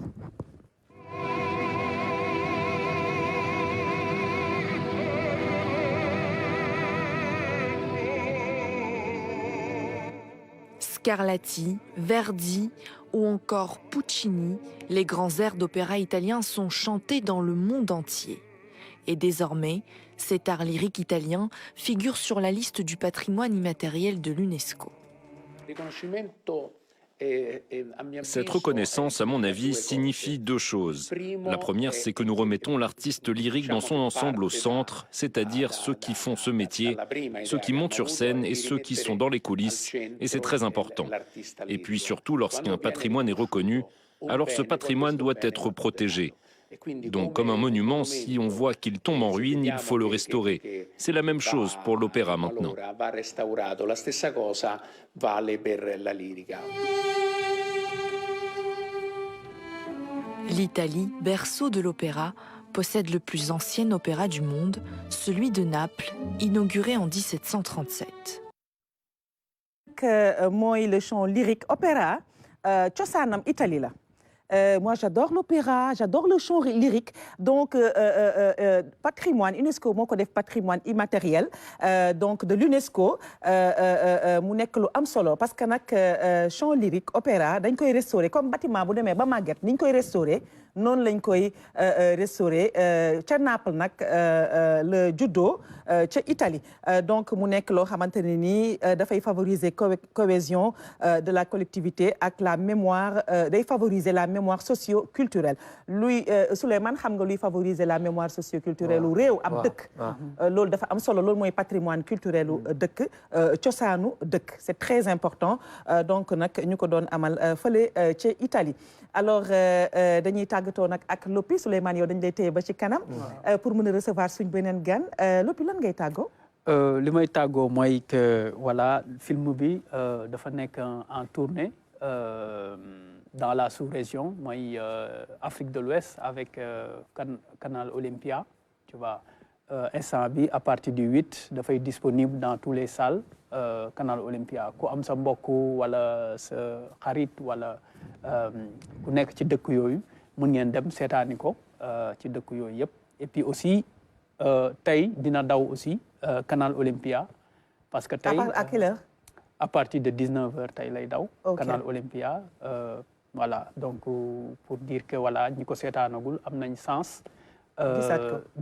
Speaker 18: Scarlatti, Verdi ou encore Puccini, les grands airs d'opéra italiens sont chantés dans le monde entier. Et désormais, cet art lyrique italien figure sur la liste du patrimoine immatériel de l'UNESCO.
Speaker 19: Cette reconnaissance, à mon avis, signifie deux choses. La première, c'est que nous remettons l'artiste lyrique dans son ensemble au centre, c'est-à-dire ceux qui font ce métier, ceux qui montent sur scène et ceux qui sont dans les coulisses, et c'est très important. Et puis surtout, lorsqu'un patrimoine est reconnu, alors ce patrimoine doit être protégé. Donc comme un monument, si on voit qu'il tombe en ruine, il faut le restaurer. C'est la même chose pour l'opéra maintenant.
Speaker 18: L'Italie, berceau de l'opéra, possède le plus ancien opéra du monde, celui de Naples, inauguré en 1737.
Speaker 1: Moi, le chant lyrique opéra, cosaanam Italie la. Moi, j'adore l'opéra, j'adore le chant lyrique. Donc, patrimoine, UNESCO, mon code patrimoine immatériel, donc de l'UNESCO, mu nekk lu am solo parce que nag chant lyrique, opéra, dañ koy restaurer comme bâtiment bu demee ba màgget niñ koy restaurer. noonu lañ koy restaurer ca Naples nag le judo ca Italie donc mu nekk loo xamante ne nii dafay favoriser cohésion de la collectivité ak la mémoire day favoriser la mémoire socio-culturelle luy Souleymane xam nga luy favoriser la mémoire socio-culturelle u réew ab dëkk loolu dafa am solo loolu mooy patrimoine culturel u dëkk cosaanu dëkk c'est très important donc nag ñu ko doon amal fële ca Italie alors dañuy tàggatoo nag ak Loppi Souleymane yow dañ lay téye ba ci kanam pour mën a recevoir suñ beneen gan Loppi lan ngay tàggoo
Speaker 9: li may tàggoo mooy que voilà film bi dafa nekk en tournée dans la sous-région mooy Afrique de l'Ouest avec Canal Olympia tu vois instant bi à partir du 8 dafay disponible dans tous les salles Canal Olympia ku am sa mbokk wala sa xarit wala ku nekk ci dëkk yooyu mën ngeen dem seetaani ko ci dëkk yooyu yëpp et puis aussi tey dina daw aussi Canal Olympia parce que tey
Speaker 1: à quelle heure
Speaker 9: à partir de 19h tey lay daw Canal Olympia voilà donc pour dire que voilà ñi ko seetaanagul am nañ sens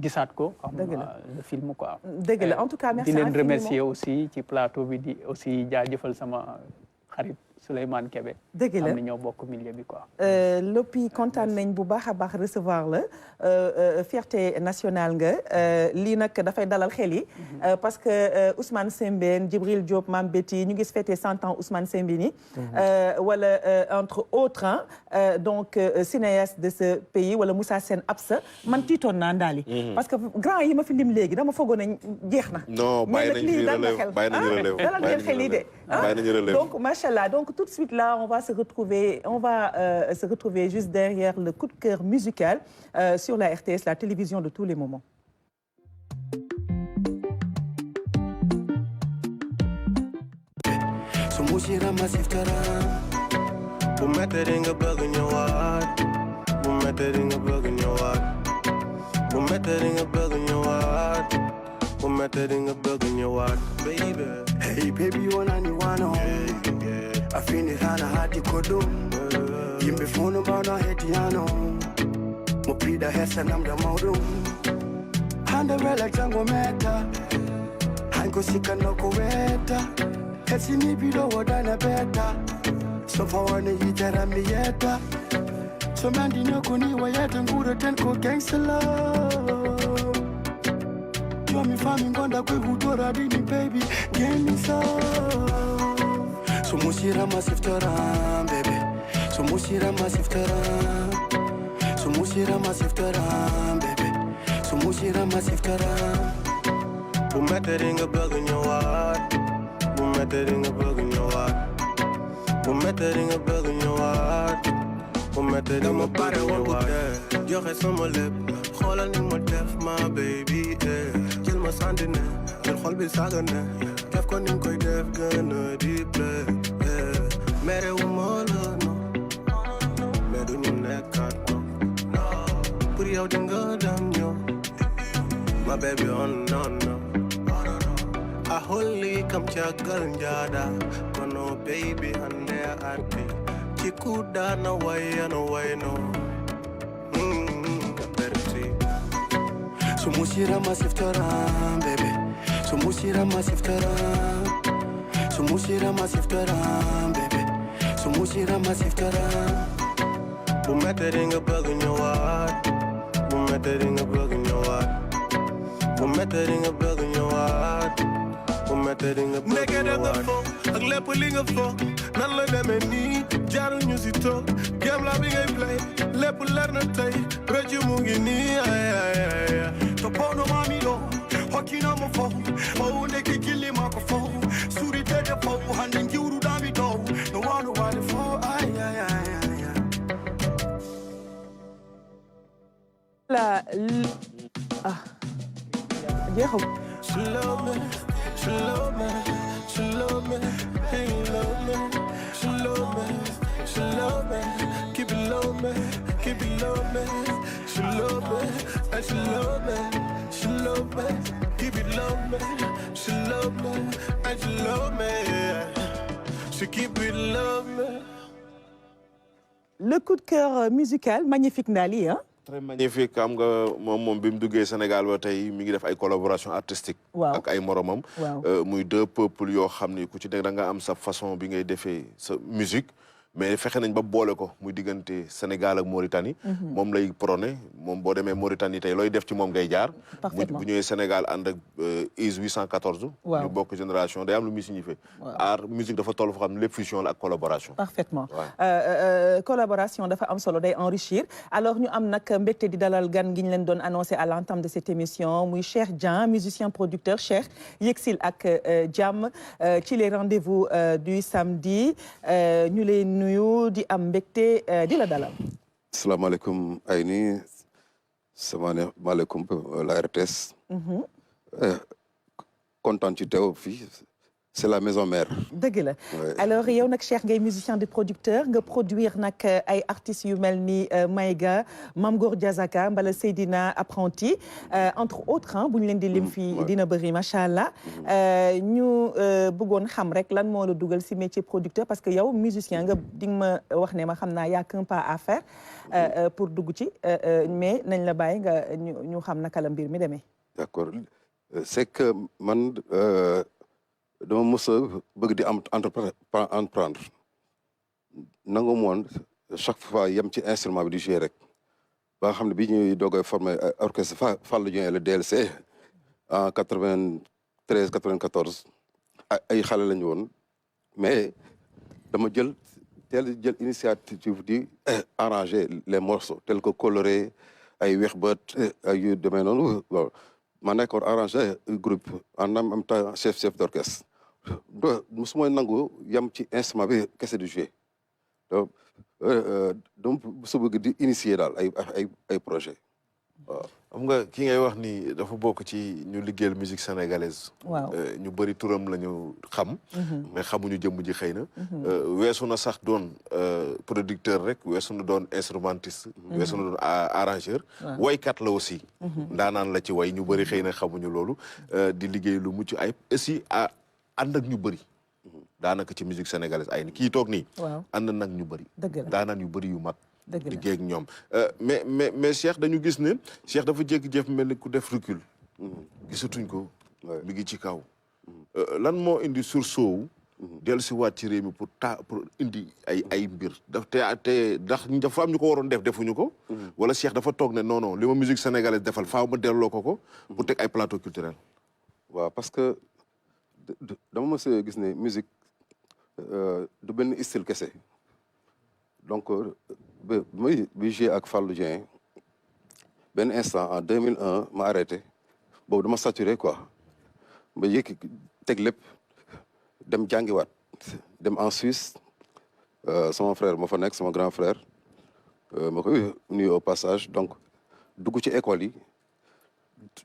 Speaker 9: gisaat ko le film quoi
Speaker 1: dëgg la en tout cas merci
Speaker 9: di leen remercier aussi ci plateau bi di aussi jaajëfal sama xarit Souleymane Kébé
Speaker 1: dëgg la
Speaker 9: am na ñoo bokk milieu bi quoi
Speaker 1: Loppi kontaan nañ bu baax a baax recevoir la fierté nationale nga lii nag dafay dalal xel yi parce que Ousmane Sembène Djibril Diop Mame Betty ñu ngi fêté 100 ans Ousmane Sembène wala entre autres donc cinéaste de ce pays wala Moussa Sène Absa man tiitoon naa ndaali parce que grand yi ma fi lim léegi dama foogoon nañ jeex na
Speaker 2: non bàyyi nañ fi relève bàyyi nañu relève
Speaker 1: dalal ngeen xel yi de
Speaker 2: bàyyi nañu relève
Speaker 1: donc machallah donc tout de suite là on va se retrouver juste derrière le coup de cœur musical sur la RTS, la télévision de tous les moments.
Speaker 20: Hey baby, wananiwano afini hana hadi kodo yimbe fono bana hetiano mupida hesa namda maudu handa wela chango meta hanko sika noko weta hesi ni bido wadana beta so fawane yitara miyeta so mandi nyoko ni wayeta ngura tenko gangsta love Show me fami ngonda kwe hudora dini baby give me so musira masiftaram baby so musira masiftaram so musira masiftaram baby so musira masiftaram Bumetering a bug in your heart Bumetering a bug in your heart Bumetering a bug in your heart Bumetering a bug in your heart Yo reste mon lip Xoolal ni ma def ma baby jël ma sandi ne jël xol bi saaga ne def ko ni koy def gën a di play mere wu ma la no mais du ñu nekkaat no pour yow di nga dem ñëw ma baby on no no a holli kam caggal njaada kono baby hande arti ci kuda na wayano wayno So musira masiftaram baby So musira masiftaram So musira masiftaram baby So musira masiftaram Bumetering a bug in your heart Bumetering a bug in your heart Bumetering a bug in your heart Bumetering a bug in your heart ak lépp li nga foog nan la demee nii jaaru ñu si toog game la bi ngay play lépp leer na tey rëcc mu ngi nii toppandoo maa mi loo hokki na ma foofu foofu nekk gilli maa ko foofu suuri tete foofu hande njiwru daami doowu no waano waane foofu
Speaker 1: jeexam
Speaker 20: she love me she love me she love me hey love me she love me she love me keep it love me keep it love me she love me and she love me she love me keep it love me she love me and she love me she keep it love me.
Speaker 1: Le coup de cœur musical magnifique Ndali hein.
Speaker 2: Très magnifique xam nga moom bi mu duggee Sénégal ba tey mi ngi def ay collaboration artistique ak ay moromam muy deux peuples yoo xam ni ku ci nekk da nga am sa façon bi ngay defee sa musique mais fexe nañ ba boole ko muy diggante Sénégal ak Mauritanie moom lay prôné moom boo demee Mauritanie tey looy def ci moom ngay jaar bu ñëwee Sénégal ànd ak IS 814 ñu bokk génération day am lu muy signifié art musique dafa toll foo xam ne lépp fusion la ak collaboration
Speaker 1: parfaitement collaboration dafa am solo day enrichir alors ñu am nag mbégte di dalal gan gi ñu leen doon annoncé à l'entame de cette émission muy Cheikh Dieng musicien producteur Cheikh yegsil ak jàmm ci les rendez-vous du samedi ñu leen nuyu di am mbégte di la dalal.
Speaker 21: Asalaamaaleykum Ayni salaamaaleykum la RTS. Content ci teew fii c'est la maison mère.
Speaker 1: dëgg la alors yow nag Cheikh ngay musicien de producteur nga produire nag ay artistes yu mel ni Maïga Mame Gor Diazaka mbala Seydina Apprenti entre autres bu ñu leen di lim fii dina bëri macha allah ñu bëggoon xam rek lan moo la dugal si métier producteur parce que yow musicien nga di nga ma wax ne ma xam naa y a qu'un pas à faire pour dugg ci mais nañ la bàyyi nga ñu xam naka la mbir mi demee.
Speaker 21: D'accord c'est que man. dama mos a bëgg di am entreprendre nangu moon chaque fois yem ci instrument bi di jouer rek ba nga xam ne bi ñuy doog a formé orchestre Fallou Dieng le DLC en 93 94 ay xale lañu woon mais dama teel jël initiative di arranger les morceaux tels que coloré ay weex bët ay yu demee noonu ma nekkoon arrangé groupe en même temps chef d'orchestre musuma nangu yam ci instrument bi kese di jouer donc su bëgg di initier daal ay projet waaw
Speaker 2: xam nga ki ngay wax ni dafa bokk ci ñu liggéeyal musique sénégalaise
Speaker 1: waaw
Speaker 2: ñu bëri turam la ñu xam mais xamuñu jëmm ji xëy na weesu na sax doon producteur rek weesu na doon instrumentiste weesu na doon arrangeur waykat la aussi ndaanaan la ci way ñu bëri xëy na xamuñu loolu di liggéey lu mucc ay aussi ànd ak ñu bëri daanaka ci musique sénégalaise ay ni kii toog nii ànd nag ñu bëri daanaan yu bëri yu mag liggéey ak ñoom mais Cheikh dañu gis ne Cheikh dafa jékki-jékki mel ni ku def recul gisatuñ ko mi ngi ci kaw lan moo indi sursoowu dellu si waat ci réew mi pour indi ay mbir te ndax dafa am ñu ko waroon defuñu ko wala Cheikh dafa toog ne non li ma musique sénégalaise defal faaw ma delloo ko pour teg ay plateau culturel
Speaker 21: waaw parce que dama mos a gis ne musique du benn style kese donc bi joué ak Fallou Dieng benn instant en 2001 ma arrêté boobu dama saturé quoi ba yëkki teg lépp dem jàngiwaat dem en Suisse sama frère ma fa nekk sama grand frère ma koy nuyu au passage donc dugg ci école yi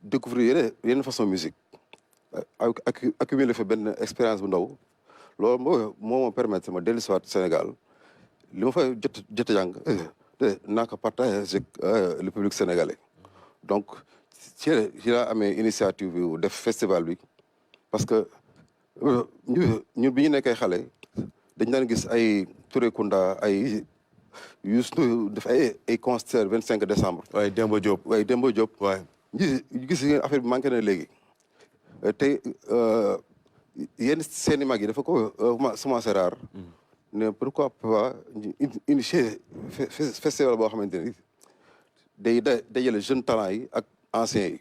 Speaker 21: découvrir yenn façon musique accumulé fa benn expérience bu ndaw loolu moo ma permettre ma dellu si waat Sénégal li ma fa jot a jàng naa ko partage le public sénégalais donc ci laa amee initiative bi def festival bi parce que ñun bi ñu nekkee xale dañ daan gis ay Touré Kunda ay Youssou def ay concert 25 décembre.
Speaker 2: waaye Demba Diop.
Speaker 21: waaye Demba Diop. waaye ñu gis ngeen affaire bi manqué na léegi te yenn seen i mag yi dafa ko commencé rare. ne pourquoi pas initier festival boo xamante ni day dajale jeune talent yi ak anciens yi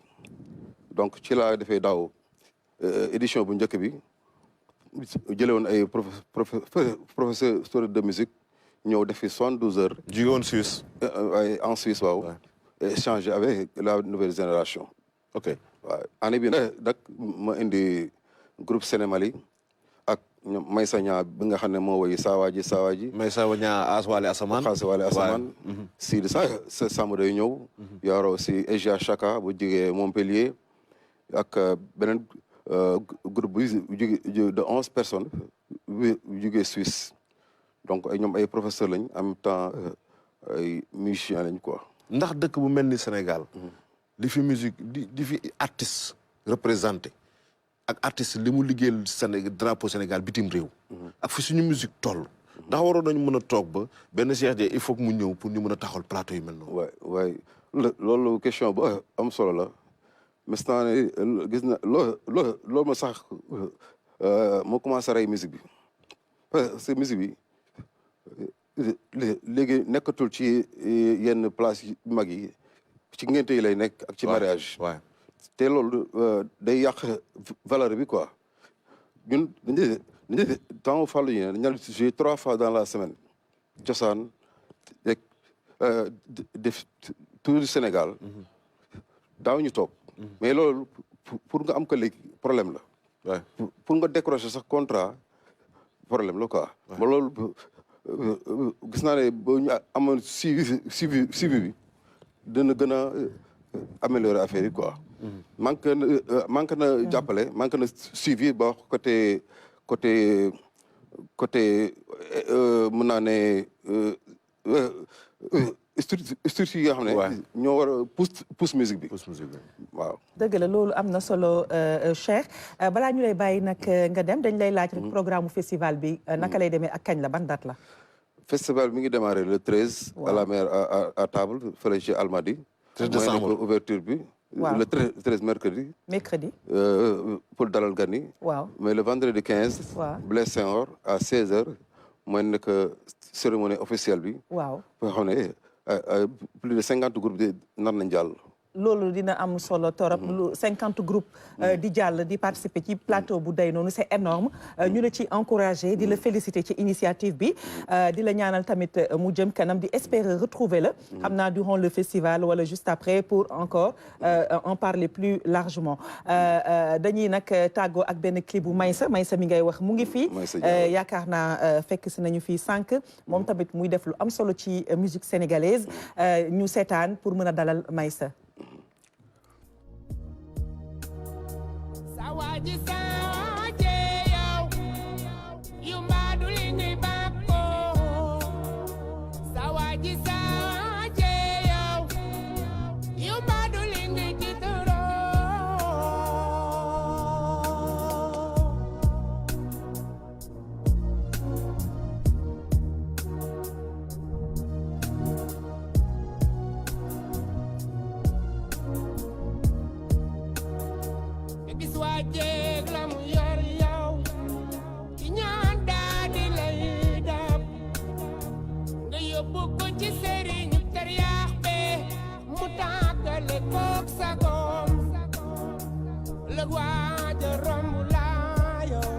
Speaker 21: donc ci laa defee daaw édition bu njëkk bi jële woon ay professeur de musique ñëw def fi 72 heures.
Speaker 2: jóge woon Suisse.
Speaker 21: En Suisse waaw. échanger avec la nouvelle génération.
Speaker 2: ok
Speaker 21: waaw année bi nag ma indi groupe Sénémali ak ñoom Maysa Ñaa bi nga xam ne moo woy Sawaaji.
Speaker 2: Maysa Ñaa Aswaale Asamaan.
Speaker 21: Aswaale Asamaan. Sidi sa Samb day ñëw. yoro aussi Eja Chaka bu jógee Montpellier ak beneen groupe bu jóge de 11 personnes bu jógee Suisse donc ñoom ay professeurs lañ en même temps ay musiciens lañ quoi.
Speaker 2: ndax dëkk bu mel ni Sénégal. li fi musique di fi artiste représenté ak artiste li mu liggéeyal drapeau Sénégal bitim réew. ak fi suñu musique toll. ndax waroon nañu mën a toog ba benn Cheikh Dieng il faut que mu ñëw pour ñu mën a taxawal plateau yu mel noonu.
Speaker 21: waay loolu question bu am solo la mais gis na loolu ma sax moo commencé rey musique bi parce que musique bi léegi nekkatul ci yenn place yu mag yi ci ngénte yi lay nekk ak ci mariage. te loolu day yàq valeur bi quoi ñun dañuy temps Fallou yi dañu jouer 3 fois dans la semaine cosaan rek def tour du Sénégal daaw ñu toog mais loolu pour nga am ko léegi problème la pour nga décrocher sax contrat problème la quoi ba loolu gis naa ne ba ñu amoon suivi bi dina gën a améliorer affaire yi quoi manque na jàppale manque na suivi ba côté mën naa ne structure yi nga xam ne ñoo war a pousse musique bi waaw
Speaker 1: dëgg la loolu am na solo Cheikh balaa ñu lay bàyyi nag nga dem dañ lay laaj rek programme festival bi naka lay demee ak kañ la ban date la
Speaker 21: festival mi ngi démarré le 13 à la mer à table fële ci Almadi
Speaker 2: 13 décembre
Speaker 21: ouverture bi le 13 mercredi pour dalal gan yi
Speaker 1: waaw
Speaker 21: mais le vendredi 15 Blaise Senghor à 16h mooy nekk cérémonie officielle bi
Speaker 1: waaw
Speaker 21: boo xam ne plus de 50 groupes de nar nañ jàll
Speaker 1: loolu dina am solo torop lu 50 groupes di jàll di participer ci plateau bu day noonu c'est énorme ñu la ci encourager di la féliciter ci initiative bi di la ñaanal tamit mu jëm kanam di espérer retrouver la xam naa durant le festival wala juste après pour encore en parler plus largement dañuy nag tàggoo ak benn clip bu Maysa mi ngay wax mu ngi fii yaakaar naa fekk si nañu fii sànq moom tamit muy def lu am solo ci musique sénégalaise ñu seetaan pour mën a dalal Maysa
Speaker 7: Sawaji sawaje yow yumbadu lingi bako Sawaji sawaje yow yumbadu lingi kitoro Wajeeg la mu yor yow ci ñaan daa di lay dab nga yóbbu ko ci sëriñu tariyaax be mu tàggale kook sagoom lëg waaja romb laa yow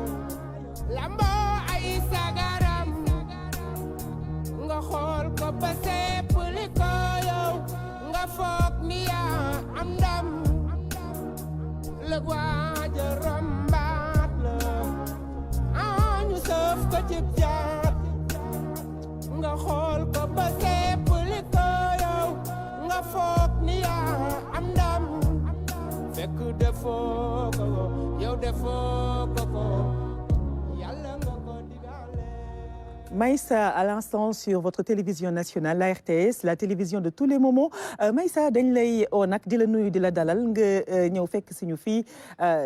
Speaker 7: lamboo ay sagaram nga xool ko ba seppali ko yow nga foog ni yaa am ndam lëg waaja rombaat la ñu sëf ko ci jaat nga xool ko ba seppali ko yow nga foog ni yaa am ndam fekk defoo ko yow defoo ko yàlla nga ko digale
Speaker 1: Maysa à l'instant sur votre télévision nationale la RTS la télévision de tous les moments Maysa dañ lay oo nag di la nuyu di la dalal nga ñëw fekk suñu fii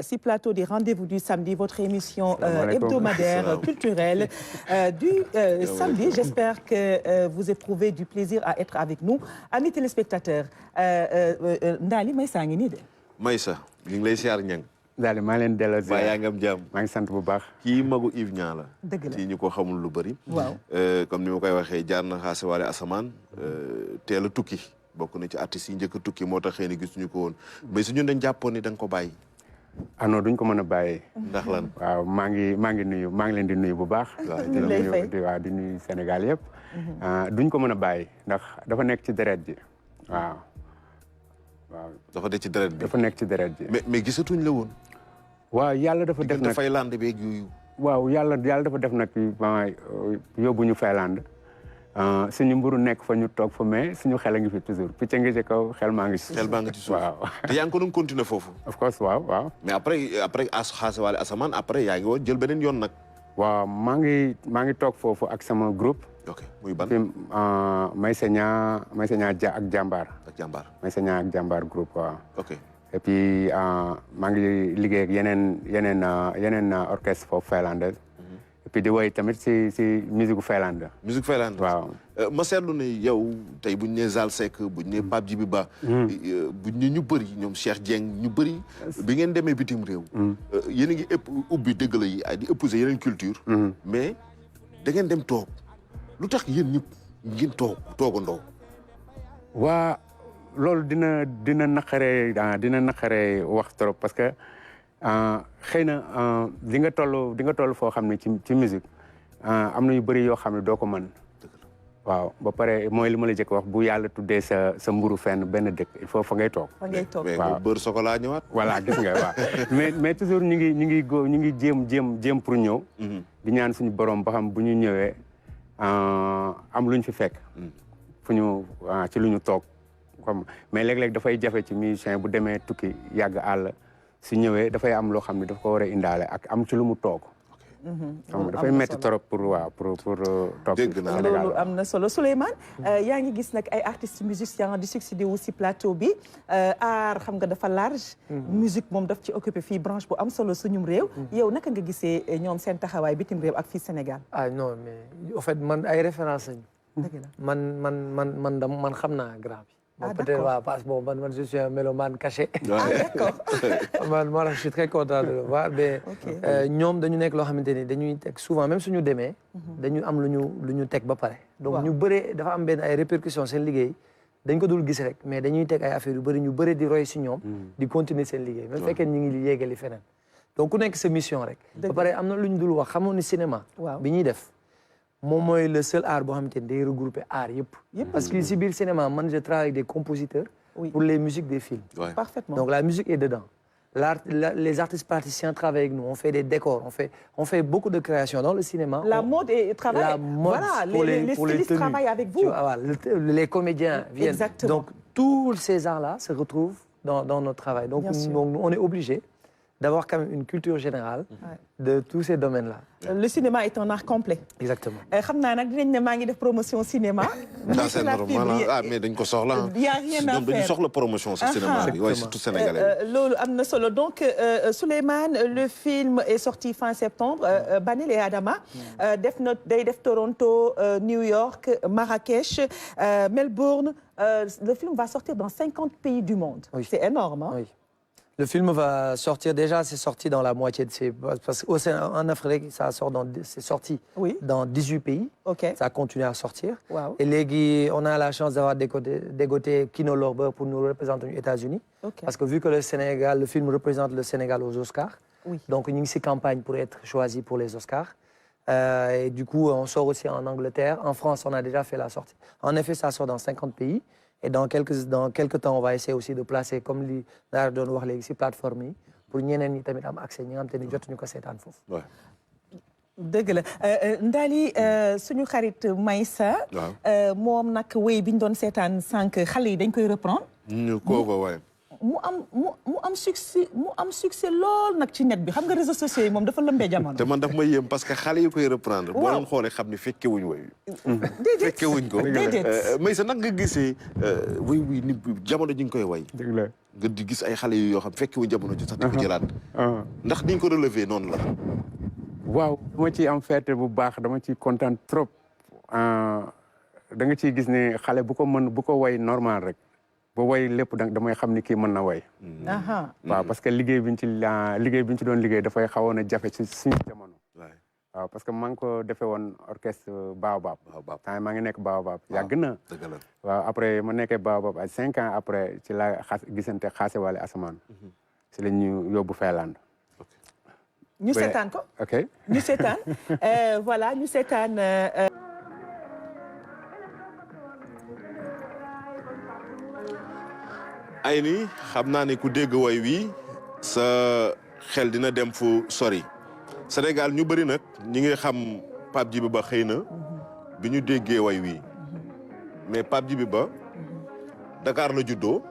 Speaker 1: si plateau des rendez-vous du samedi votre émission hebdomadaire culturelle du samedi j'espère que vous éprouvez du plaisir à être avec nous amis téléspectateurs Ndali Maysa ngi nii de
Speaker 2: Maysa ñu ngi lay siyaar ñang
Speaker 22: daal maa leen delloo ziar
Speaker 2: yaa ngi am jàmm
Speaker 22: maa ngi sant bu baax
Speaker 2: kii magu Yves Niang la
Speaker 1: dëgg la
Speaker 2: ci ñu ko xamul lu bëri
Speaker 1: waaw
Speaker 2: comme ni ma koy waxee jaar na xaase waale asamaan teel a tukki bokk na ci artistes yi njëkk a tukki moo tax xëy na gisuñu ko woon mais su ñun dañ jàppoon ni da nga ko bàyyi
Speaker 22: non duñ ko mën a bàyyee.
Speaker 2: ndax lan
Speaker 22: waaw maa ngi leen di nuyu bu baax. waaw di nuyu Sénégal yëpp. duñ ko mën a bàyyi ndax dafa nekk ci deret ji waaw.
Speaker 2: dafa nekk ci deret bi
Speaker 22: dafa nekk ci deret ji.
Speaker 2: mais gisatuñ la woon.
Speaker 22: waaw yàlla dafa def nag
Speaker 2: Finlande beeg yooyu.
Speaker 22: waaw yàlla dafa def nag yóbbu ñu Finlande. suñu mburu nekk fa ñu toog fa mais suñu xel a ngi fi toujours picc ngi ci kaw xel maa ngi ci suuf.
Speaker 2: xel maa ngi ci suuf
Speaker 22: waaw.
Speaker 2: te yaa ngi ko doon continuer foofu.
Speaker 22: of course waaw.
Speaker 2: mais après Xaase Wally Asamaan après yaa ngi woon jël beneen yoon nag.
Speaker 22: waaw maa ngi toog foofu ak sama groupe.
Speaker 2: ok muy ban.
Speaker 22: Maysa Ñaa ak Jàmbaar. Maysa Ñaa ak Jàmbaar groupe waaw.
Speaker 2: ok
Speaker 22: et puis maa ngi liggéey ak yeneen orchestre foofu finlandais. et puis di woy tamit si musique finlande.
Speaker 2: musique finlande
Speaker 22: waaw.
Speaker 2: ma seetlu ne yow tey buñ ne Zal Seck buñ ne Pape Djibi Ba. buñ ne ñu bëri ñoom Cheikh Dieng ñu bëri. bi ngeen demee bitim réew. yéen a ngi ubbi dëgg la yi di épouser yeneen culture. mais da ngeen dem toog lu tax yéen ñëpp ngeen toogandoo.
Speaker 22: waa loolu dina naqaree wax trop parce que. xëy na di nga toll foo xam ne ci musique am na yu bëri yoo xam ne doo ko mën waaw ba pare mooy li ma la jëkk wax bu yàlla tuddee sa mburu fenn benn dëkk il faut fa ngay toog.
Speaker 2: waaw beurre chocolat ñëwaat.
Speaker 22: voilà gis nga waaw mais toujours ñu ngi jéem pour ñëw. di ñaan suñu borom ba xam bu ñu ñëwee am luñ fi fekk. fu ñu ci lu ñu toog comme mais léeg-léeg dafay jafe ci musicien bu demee tukki yàgg àll. su ñëwee dafay am loo xam ne daf ko war a indaale ak am ci lu mu toog. xam nga dafay métti trop pour toog.
Speaker 2: dégg naa
Speaker 1: loolu am na solo Souleymane. yaa ngi gis nag ay artistes musiciens di succédé wu si plateau bi art xam nga dafa large. musique moom daf ci occupé fii branche bu am solo suñum réew. yow naka nga gisee ñoom seen taxawaay bitim réew ak fii Sénégal.
Speaker 3: non mais en fait man ay références lañu.
Speaker 1: dëgg la
Speaker 3: man xam naa grand bi.
Speaker 1: Ah,
Speaker 3: peut-être waaw parce que bon man je suis un mélomane caché.
Speaker 1: d'accord.
Speaker 3: man je suis très content de le voir mais ñoom dañu nekk loo xamante ni dañuy teg souvent même suñu demee. dañu am lu ñu teg ba pare. donc ñu bëree dafa am benn ay répercussions seen liggéey dañ ko dul gis rek mais dañuy teg ay affaires yu bëri ñu bëri di roy si ñoom. di continuer seen liggéey. même fekkee ñu ngi yéegali feneen. donc ku nekk sa mission rek. ba pare am na lu ñu dul wax xamoon ni cinéma. bi ñuy def. moom mooy le seul art boo xamante ni day regrouper art yëpp. parce que si biir cinéma man je travaille avec des compositeurs. pour les musiques des films.
Speaker 1: Parfaitement.
Speaker 3: donc la musique est dedans. Les artistes praticiens travaillent avec nous on fait des décors on fait beaucoup de créations dans le cinéma.
Speaker 1: La mode travaille.
Speaker 3: La mode
Speaker 1: voilà les stylistes travaillent avec vous.
Speaker 3: Les comédiens viennent.
Speaker 1: Exactement.
Speaker 3: Donc tous ces arts-là se retrouvent dans notre travail. Donc on est obligé d'avoir quand même une culture générale de tous ces domaines-là.
Speaker 1: Le cinéma est un art complet.
Speaker 3: Exactement.
Speaker 1: xam naa nag dinañ ne maa ngi def promotion cinéma.
Speaker 2: ça c'est normal mais dañ ko soxla.
Speaker 1: y a rien à faire
Speaker 2: dañu soxla promotion ci cinéma bi waaye surtout sénégalais.
Speaker 1: loolu am na solo donc Souleymane le film est sorti fin septembre Banel et Adama. day def Toronto New York Marrakech Melbourne le film va sortir dans 50 pays du monde. C'est énorme hein?
Speaker 3: Oui. Le film va sortir, déjà c'est sorti dans la moitié de ses... Parce qu'en Afrique, c'est sorti dans 18 pays. Ça a continué à sortir.
Speaker 1: Wow.
Speaker 3: Et légui, on a la chance d'avoir dégoté Kino Lorber pour nous représenter aux États-Unis. Parce que vu que le film représente le Sénégal aux Oscars, donc une campagne pour être choisi pour les Oscars. Et du coup, on sort aussi en Angleterre. En France, on a déjà fait la sortie. En effet, ça sort dans 50 pays. Et dans quelques temps, on va essayer aussi de placer, comme li daal doon wax léegi si plateforme yi pour ñeneen ñi tamit am accès ñi nga xam te ni jotuñu ko seetaan foofu.
Speaker 1: dëgg la Ndali suñu xarit Maysa. moom nag wéy bi ñu doon seetaan sànq xale yi dañ koy reprendre.
Speaker 2: ñu ko waaye.
Speaker 1: mu am succès lool nag ci net bi xam nga réseaux sociaux yi moom dafa lëmbee jamono.
Speaker 2: te man daf may yéem parce que xale yi koy reprendre. boo leen xoolee xam ni fekke wuñ woy.
Speaker 1: déedéet
Speaker 2: fekke wuñ ko. mais sa nag nga gisee woy ni jamono ji nga koy way.
Speaker 22: dëgg la
Speaker 2: nga di gis ay xale yoo xam fekke wuñ jamono ji sax di ko jëlaat. ndax niñ ko relever noonu la.
Speaker 22: waaw dama ciy am fierté bu baax dama ciy kontaan trop da nga ciy gis ne xale bu ko way normal rek. ba way lépp damay xam ni kii mën na way. waaw parce que liggéey bi ñu ci doon liggéey dafay xawoon a jafe ci suñu jamono. waaw parce que maa ngi ko defee woon orchestre Baobab. temps maa ngi nekk Baobab yàgg na. waaw après ma nekkee Baobab ay 5 ans après ci la gisante Xaase Wally Asamaan. si la ñu yóbbu Finlande.
Speaker 1: ñu seetaan ko.
Speaker 22: ok
Speaker 1: ñu seetaan voilà ñu seetaan.
Speaker 2: ay ni xam naa ne ku dégg way wi sa xel dina dem fu sori Sénégal ñu bëri nag ñi ngi xam Pape Djiby Ba xëy na bi ñu déggee way wi mais Pape Djiby Ba Dakar la juddoo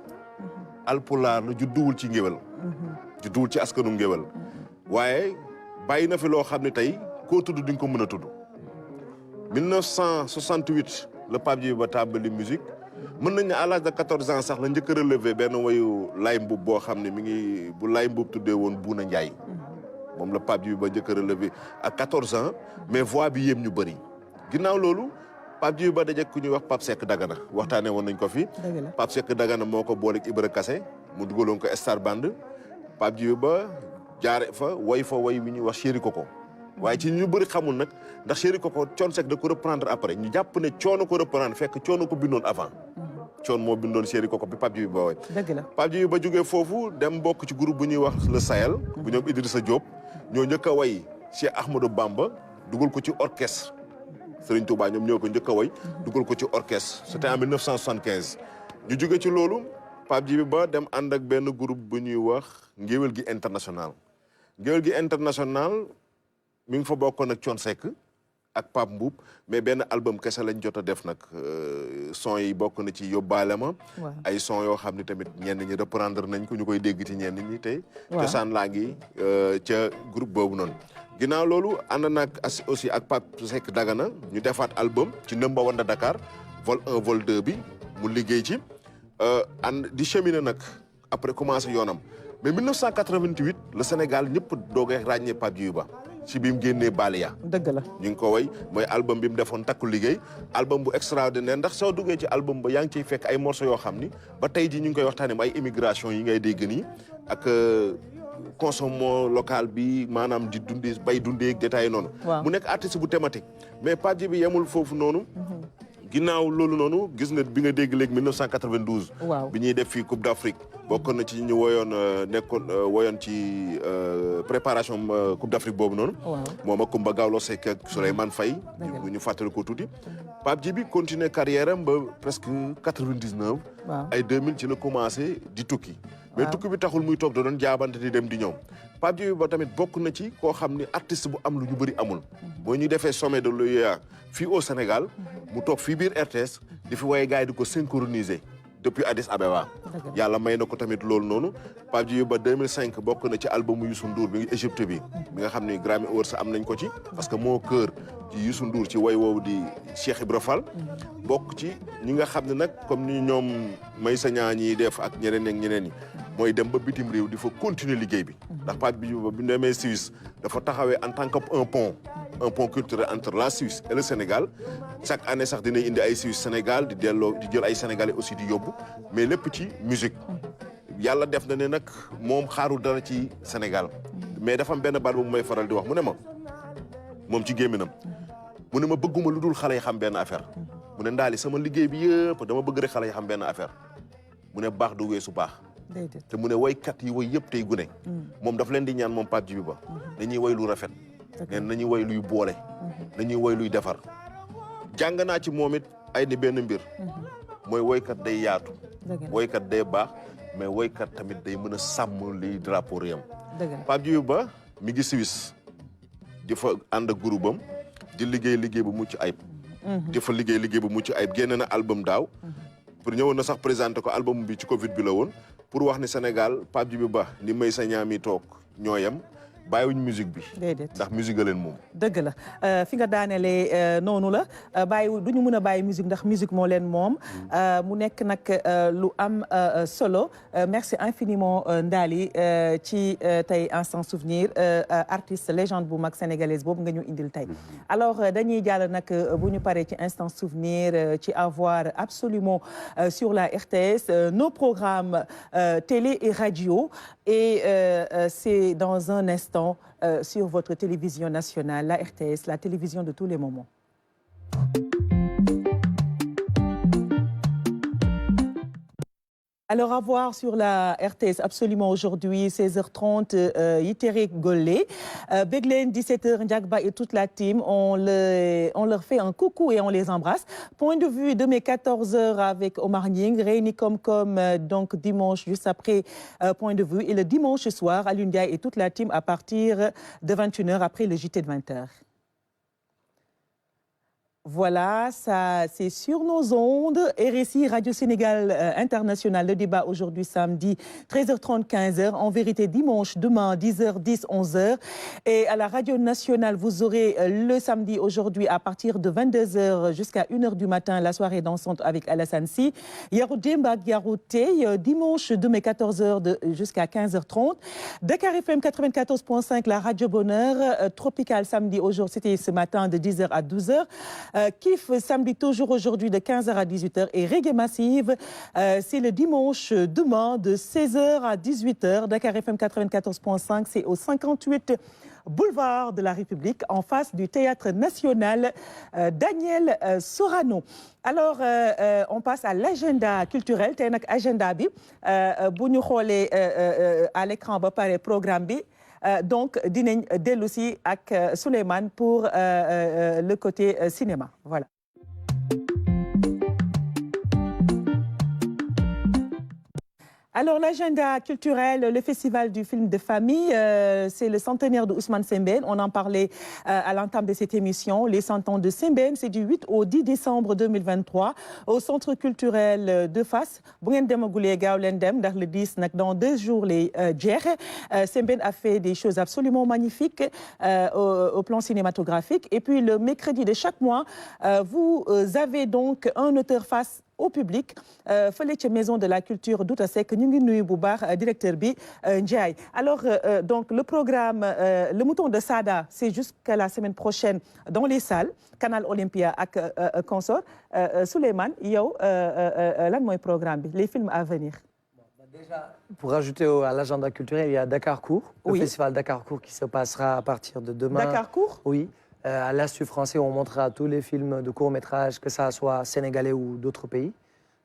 Speaker 2: alpulaar la judduwul ci ngéwél judduwul ci askanu ngéwél waaye bàyyi na fi loo xam ne tey koo tudd di nga ko mën a tudd 1968 la Pape Djiby Ba tàmbali musique mën nañ ne à l'âge de 14 ans sax la njëkk a relevé benn wayu Lay Mbub boo xam ne mi ngi bu Lay Mbub tuddee woon Buuna Njaay moom la Pape Djiby Ba njëkk a relevé à 14 ans mais voix bi yéem ñu bëri ginnaaw loolu Pape Djiby Ba daje ku ñuy wax Pape Seck Dagana waxtaanee woon nañ ko fi Pape Seck Dagana moo ko booleeg Ibra Kassé mu dugaloon ko Star Band Pape Djiby Ba jaare fa way wi ñuy wax Chéri Coco waaye ci ñu bëri xamul nag ndax Chéri Coco Thione Seck da ko reprendre après ñu jàpp ne Thione ko reprendre fekk Thione ko bindoon avant Thione moo bindoon Chéri Coco bi Pape Djiby Ba way
Speaker 1: dëgg la
Speaker 2: Pape Djiby Ba jógee foofu dem bokk ci groupe bu ñuy wax le Sahel bu ñoom Idrissa Diop ñoo njëkk a way Cheikh Ahmadou Bamba dugal ko ci orchestre Serigne Touba ñoom ñoo ko njëkk a way dugal ko ci orchestre c'était en 1975 ñu jóge ci loolu Pape Djiby Ba dem ànd ak benn groupe bu ñuy wax Ngéwél gi international Ngéwél gi international mi ngi fa bokkoon ak Thione Seck ak Pape Mboup mais benn album kese lañ jot a def nag son yi bokk na ci Yóbbaale Ma ay son yoo xam ne tamit ñenn ñi reprendre nañ ko ñu koy dégg ci ñenn ñi tey cosaan laa ngi ca groupe boobu noonu ginnaaw loolu ànd naag aussi ak Pape Seck Dagana ñu defaat album ci Ndëmba Wanda Dakar vol 1 vol 2 bi mu liggéey ci ànd di cheminer nag après commencé yoonam mais 1988 le Sénégal ñëpp doogee ràññee Pape Djiby Ba ci bi mu génnee Balia
Speaker 1: dëgg la
Speaker 2: ñu ngi ko way mooy album bi mu defoon takku liggéey album bu extraordinaire ndax soo duggee ci album ba yaa ngi ciy fekk ay morceaux yoo xam ni ba tey ji ñu ngi koy waxtaanee ay immigration yi ngay dégg nii ak consommation local bi maanaam di dundee bay dundee ak détails noonu mu nekk artiste bu thématique mais Pape Djiby yemul foofu noonu ginnaaw loolu noonu gis nga bi nga dégg léegi 1992 bi ñuy def fii Coupe d'Afrique bokkoon na ci ñu woyoon nekkoon woyoon ci préparation Coupe d'Afrique boobu noonu moom ak Kumba Gawlo Seck ak Souleymane Faye bu ñu fàttali ko tuuti Pape Djiby continuer carrière am ba presque 99 ay 2000 ci la commencé di tukki mais tukki bi taxul muy toog da doon jaabante di dem di ñëw Pape Djiby Ba tamit bokk na ci koo xam ni artiste bu am lu ñu bëri amul mooy ñu defee sommet de l'OUA fii au Sénégal mu toog fii biir RTS di fi woye gars yi di ko synchroniser depuis Addis Abeba yàlla may na ko tamit loolu noonu Pape Djiby Ba 2005 bokk na ci album Youssou Ndour bi ngi Égypte bi nga xam ni Grammy Awards am nañ ko ci parce que moo kër ci Youssou Ndour ci way woowu di Cheikh Ibra Fall bokk ci ñi nga xam ne nag comme ni ñoom may sañaa ñiy def ak ñeneen ak ñeneen ñi mooy dem ba bitim réew di fa continuer liggéey bi ndax Pape Djiby Ba bi ñu demee Suisse dafa taxawee en tant que un pont culturel entre la Suisse et le Sénégal chaque année sax dinañ indi ay Suisse Sénégal di delloo di jël ay Sénégalais aussi di yóbbu mais lépp ci musique yàlla def na ne nag moom xaarul dara ci Sénégal mais dafa am benn baat bu may faral di wax mu ne ma moom ci gémminam mu ne ma bëgguma lu dul xale yi xam benn affaire mu ne ndaali sama liggéey bi yëpp dama bëgg rek xale yi xam benn affaire mu ne baax du weesu baax te mu ne woykat yi woy yëpp tey gune moom daf leen di ñaan moom Pape Djiby Ba dañuy woy lu rafet neen nañuy woy luy boole nañuy woy luy defar jàng naa ci moom it ay ni benn mbir mooy woykat day yaatu woykat day baax mais woykat tamit day mën a sàmm liy drapeau réewam Pape Djiby Ba mi ngi Suisse di fa ànd ak groupe am di liggéey bu mucc ayib di fa liggéey bu mucc ayib génne na album daaw pour ñëwoon na sax présenté ko album bi ci Covid bi la woon pour wax ni Sénégal Pape Djiby Ba ni may sa ñaami toog ñooyam bàyyiwuñ musique bi ndax musique a leen moom
Speaker 1: dëgg la fi nga daanelee noonu la bàyyi du ñu mën a bàyyi musique ndax musique moo leen moom mu nekk nag lu am solo merci infiniment Ndali ci tey instant souvenir artiste légende bu mag sénégalaise boobu nga ñu indil tey alors dañuy jàll nag bu ñu paree ci instant souvenir ci avoir absolument sur la RTS nos programmes télé et radio et c'est dans un instant sur votre télévision nationale, la RTS, la télévision de tous les moments. Alors, à voir sur la RTS absolument aujourd'hui, 16h30, Yitere Golé. Beglen, 17h, Ndiakba et toute la team, on leur fait un coucou et on les embrasse. Point de vue de mes 14h avec Omar Nying, réunis comme donc dimanche, juste après Point de vue. Et le dimanche soir, à Lundia et toute la team à partir de 21h après le JT de 20h. Voilà, ça c'est sur nos ondes. RSI, Radio Sénégal International, le débat aujourd'hui samedi 13h30, 15h. En vérité, dimanche, demain, 10h10, 11h. Et à la Radio Nationale, vous aurez le samedi aujourd'hui à partir de 22h jusqu'à 1h du matin, la soirée dansante avec Alassane Sy. Yarou Dembak, Yarou Tey, dimanche, demain, 14h jusqu'à 15h30. Dakar FM 94.5, la Radio Bonheur. Tropical samedi, aujourd'hui, c'était ce matin de 10h à 12h. Kif samedi toujours aujourd'hui de 15h à 18h et Reggae Massive c'est le dimanche demain de 16h à 18h. Dakar FM 94.5 c'est au 58 boulevard de la République en face du Théâtre National Daniel Sorano. Alors on passe à l'agenda culturel tey nag agenda bi bu ñu xoolee à l'écran ba pare programme bi. Donc, dinañ dellu si ak Souleymane pour le côté cinéma. Voilà. Alors, l'agenda culturel, le festival du film de famille, c'est le centenaire de Ousmane Sembène. On en parlait à l'entame de cette émission. Les 100 ans de Sembène, c'est du 8 au 10 décembre 2023 au centre culturel de Fass. Bu ngeen demagulee gaaw leen dem ndax le 10 nag dans 2 jours les jeex. Sembène a fait des choses absolument magnifiques au plan cinématographique. Et puis le mercredi de chaque mois, vous avez donc un auteur face au public fële ca maison de la culture Douta Seck ñu ngi nuyu bu baax directeur bi Ndiaye. Alors donc le programme le mouton de Sada c'est jusqu'à la semaine prochaine dans les salles Canal Olympia ak consort. Souleymane yow lan mooy programme bi les films à venir.
Speaker 3: Déjà, pour ajouter à l'agenda culturel, il y a Dakarcourt, le festival Dakarcourt qui se passera à partir de demain.
Speaker 1: Dakarcourt?
Speaker 3: Oui. À l'Institut français, on montrera tous les films de court-métrage, que ça soit sénégalais ou d'autres pays.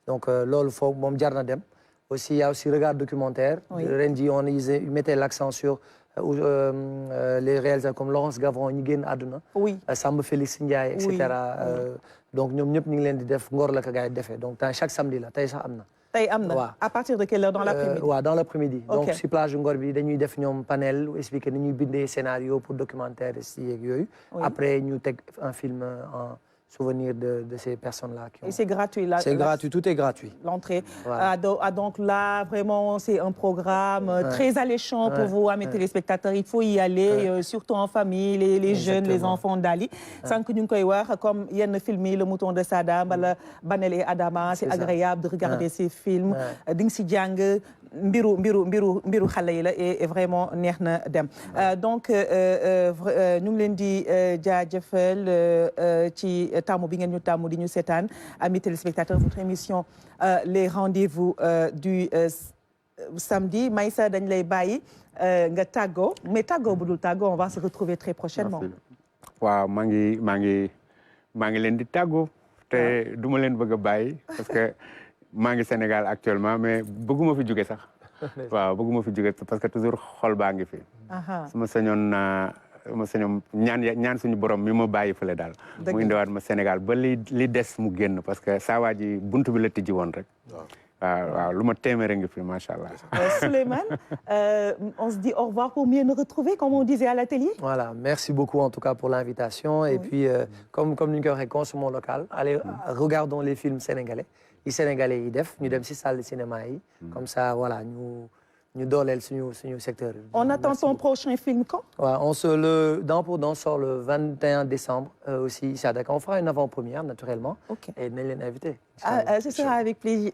Speaker 3: Donc, lol, faut mom jarna dem. Aussi, il y a aussi regard documentaire. Rendi, ils mettaient l'accent sur les réalisateurs comme Laurence Gavron, Nigen Aduna, Samba Félix Ndiaye, etc. Donc, nous avons def ngor la ka gaay defé. Donc, chaque samedi là, tay sax amna.
Speaker 1: À partir de quelle heure dans l'après-midi?
Speaker 3: Dans l'après-midi. Donc, sur plage Ngor bi dañuy def ñom panel expliquer ni ñuy bindé scénario pour documentaire ici et yoyu. Après ñu teg un film en souvenir de ces personnes-là.
Speaker 1: Et c'est gratuit là?
Speaker 3: C'est gratuit, tout est gratuit.
Speaker 1: L'entrée. Donc là, vraiment, c'est un programme très alléchant pour vous, amis téléspectateurs. Il faut y aller, surtout en famille, les jeunes, les enfants d'Ali. Sans que nous voyons, comme il y a un film, Le Mouton de Sada, Banel et Adama, c'est agréable de regarder ces films. Ding Si Diang, Mbiru Xalé la et vraiment neex na dem. Donc ñu ngi leen di jaajëfal ci taamu bi ngeen ñu taamu di ñu seetaan amis téléspectateurs votre émission les rendez-vous du samedi. Maïssa dañ lay bàyyi nga tàggoo mais tàggoo bu dul tàggoo on va se retrouver très prochainement.
Speaker 22: waaw maa ngi leen di tàggoo te du ma leen bëgg a bàyyi parce que maa ngi Sénégal actuellement mais bëgguma fi jóge sax waaw bëgguma fi jóge parce que toujours xol baa ngi fi sama sañoon ñaan suñu borom mi ma bàyyi fële daal mu indiwaat ma Sénégal ba li des mu génn parce que saa waa ji buntu bi la tijji woon rek waaw lu ma téeméer ngi fi macha allah.
Speaker 1: Souleymane on se dit au revoir pour mieux nous retrouver comme on disait à l'atelier.
Speaker 3: Voilà, merci beaucoup en tout cas pour l'invitation et puis comme ñu ko waxee consommons local allez regardons les films sénégalais. Les Sénégalais yi def ñu dem ci salle de cinéma yi comme ça voilà ñu dooleel suñu secteur.
Speaker 1: On attend ton prochain film quand?
Speaker 3: On sort le 21 décembre aussi ici à Dakar. On fera une avant-première naturellement. Et nañ leen invité.
Speaker 1: Ce sera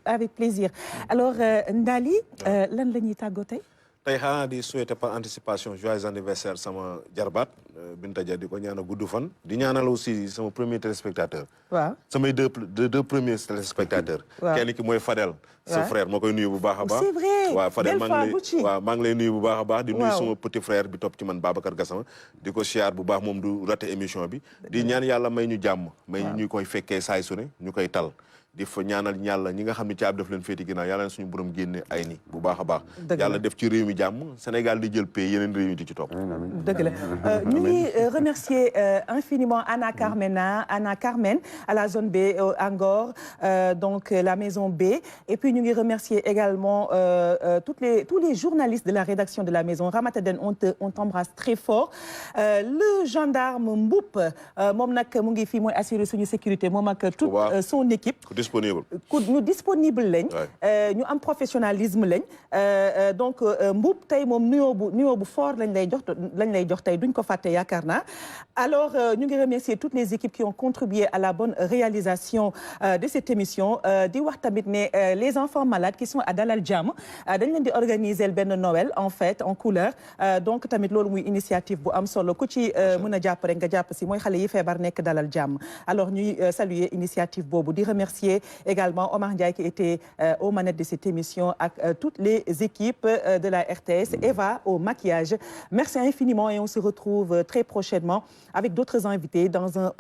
Speaker 1: avec plaisir. Alors Ndali lan la ñuy tàggoo tey?
Speaker 2: tey xanaa di souhaiter par anticipation joyeux anniversaire sama jarbaat Binta Dia di ko ñaanal gudd fan di ñaanal aussi sama premier téléspectateur.
Speaker 1: waaw
Speaker 2: samay deux premiers téléspectateurs. kenn ki mooy Fadel. sa frère moo koy nuyu bu baax a baax.
Speaker 1: c'est vrai
Speaker 2: waaw Fadel maa ngi lay nuyu bu baax a baax. di nuyu sama petit frère bi topp ci man Babacar Gassama. di ko siyaar bu baax moom du raté émission bi. di ñaan yàlla may ñu jàmm. may ñu koy fekkee saay su ne ñu koy tal. di fa ñaanal yàlla ñi nga xam ne caabi daf leen féeti ginnaaw yàlla na suñu borom génne ay ni bu baax a baax yàlla def ci réew mi jàmm Sénégal di jël pays yeneen réew mi di ci topp
Speaker 1: dëgg la ñu ngi remercier infiniment Anna Carmen à la zone B à Ngor donc la maison B et puis ñu ngi remercier également tous les journalistes de la rédaction de la maison Ramata Den on t'embrasse très fort le gendarme Mboup moom nag mu ngi fii mooy assurer suñu sécurité moom ak toute son équipe
Speaker 2: disponible
Speaker 1: ñu disponible lañ ñu am professionnalisme lañ donc Mboup tey moom nuyoo bu fort lañ lay jox tey duñ ko fàtte yaakaar naa alors ñu ngi remercier toutes les équipes qui ont contribué à la bonne réalisation de cette émission di wax tamit ne les enfants malades qui sont à Dalal Jàmm dañ leen di organiser benn Noël en fait en couleur donc tamit loolu muy initiative bu am solo ku ci mën a jàpp rek nga jàpp si mooy xale yi feebar nekk Dalal Jàmm alors ñuy saluer initiative boobu di remercier également Omar Ndiaye qui était aux manettes de cette émission ak toutes les équipes de la RTS Eva au maquillage merci infiniment et on se retrouve très prochainement avec d'autres invités dans un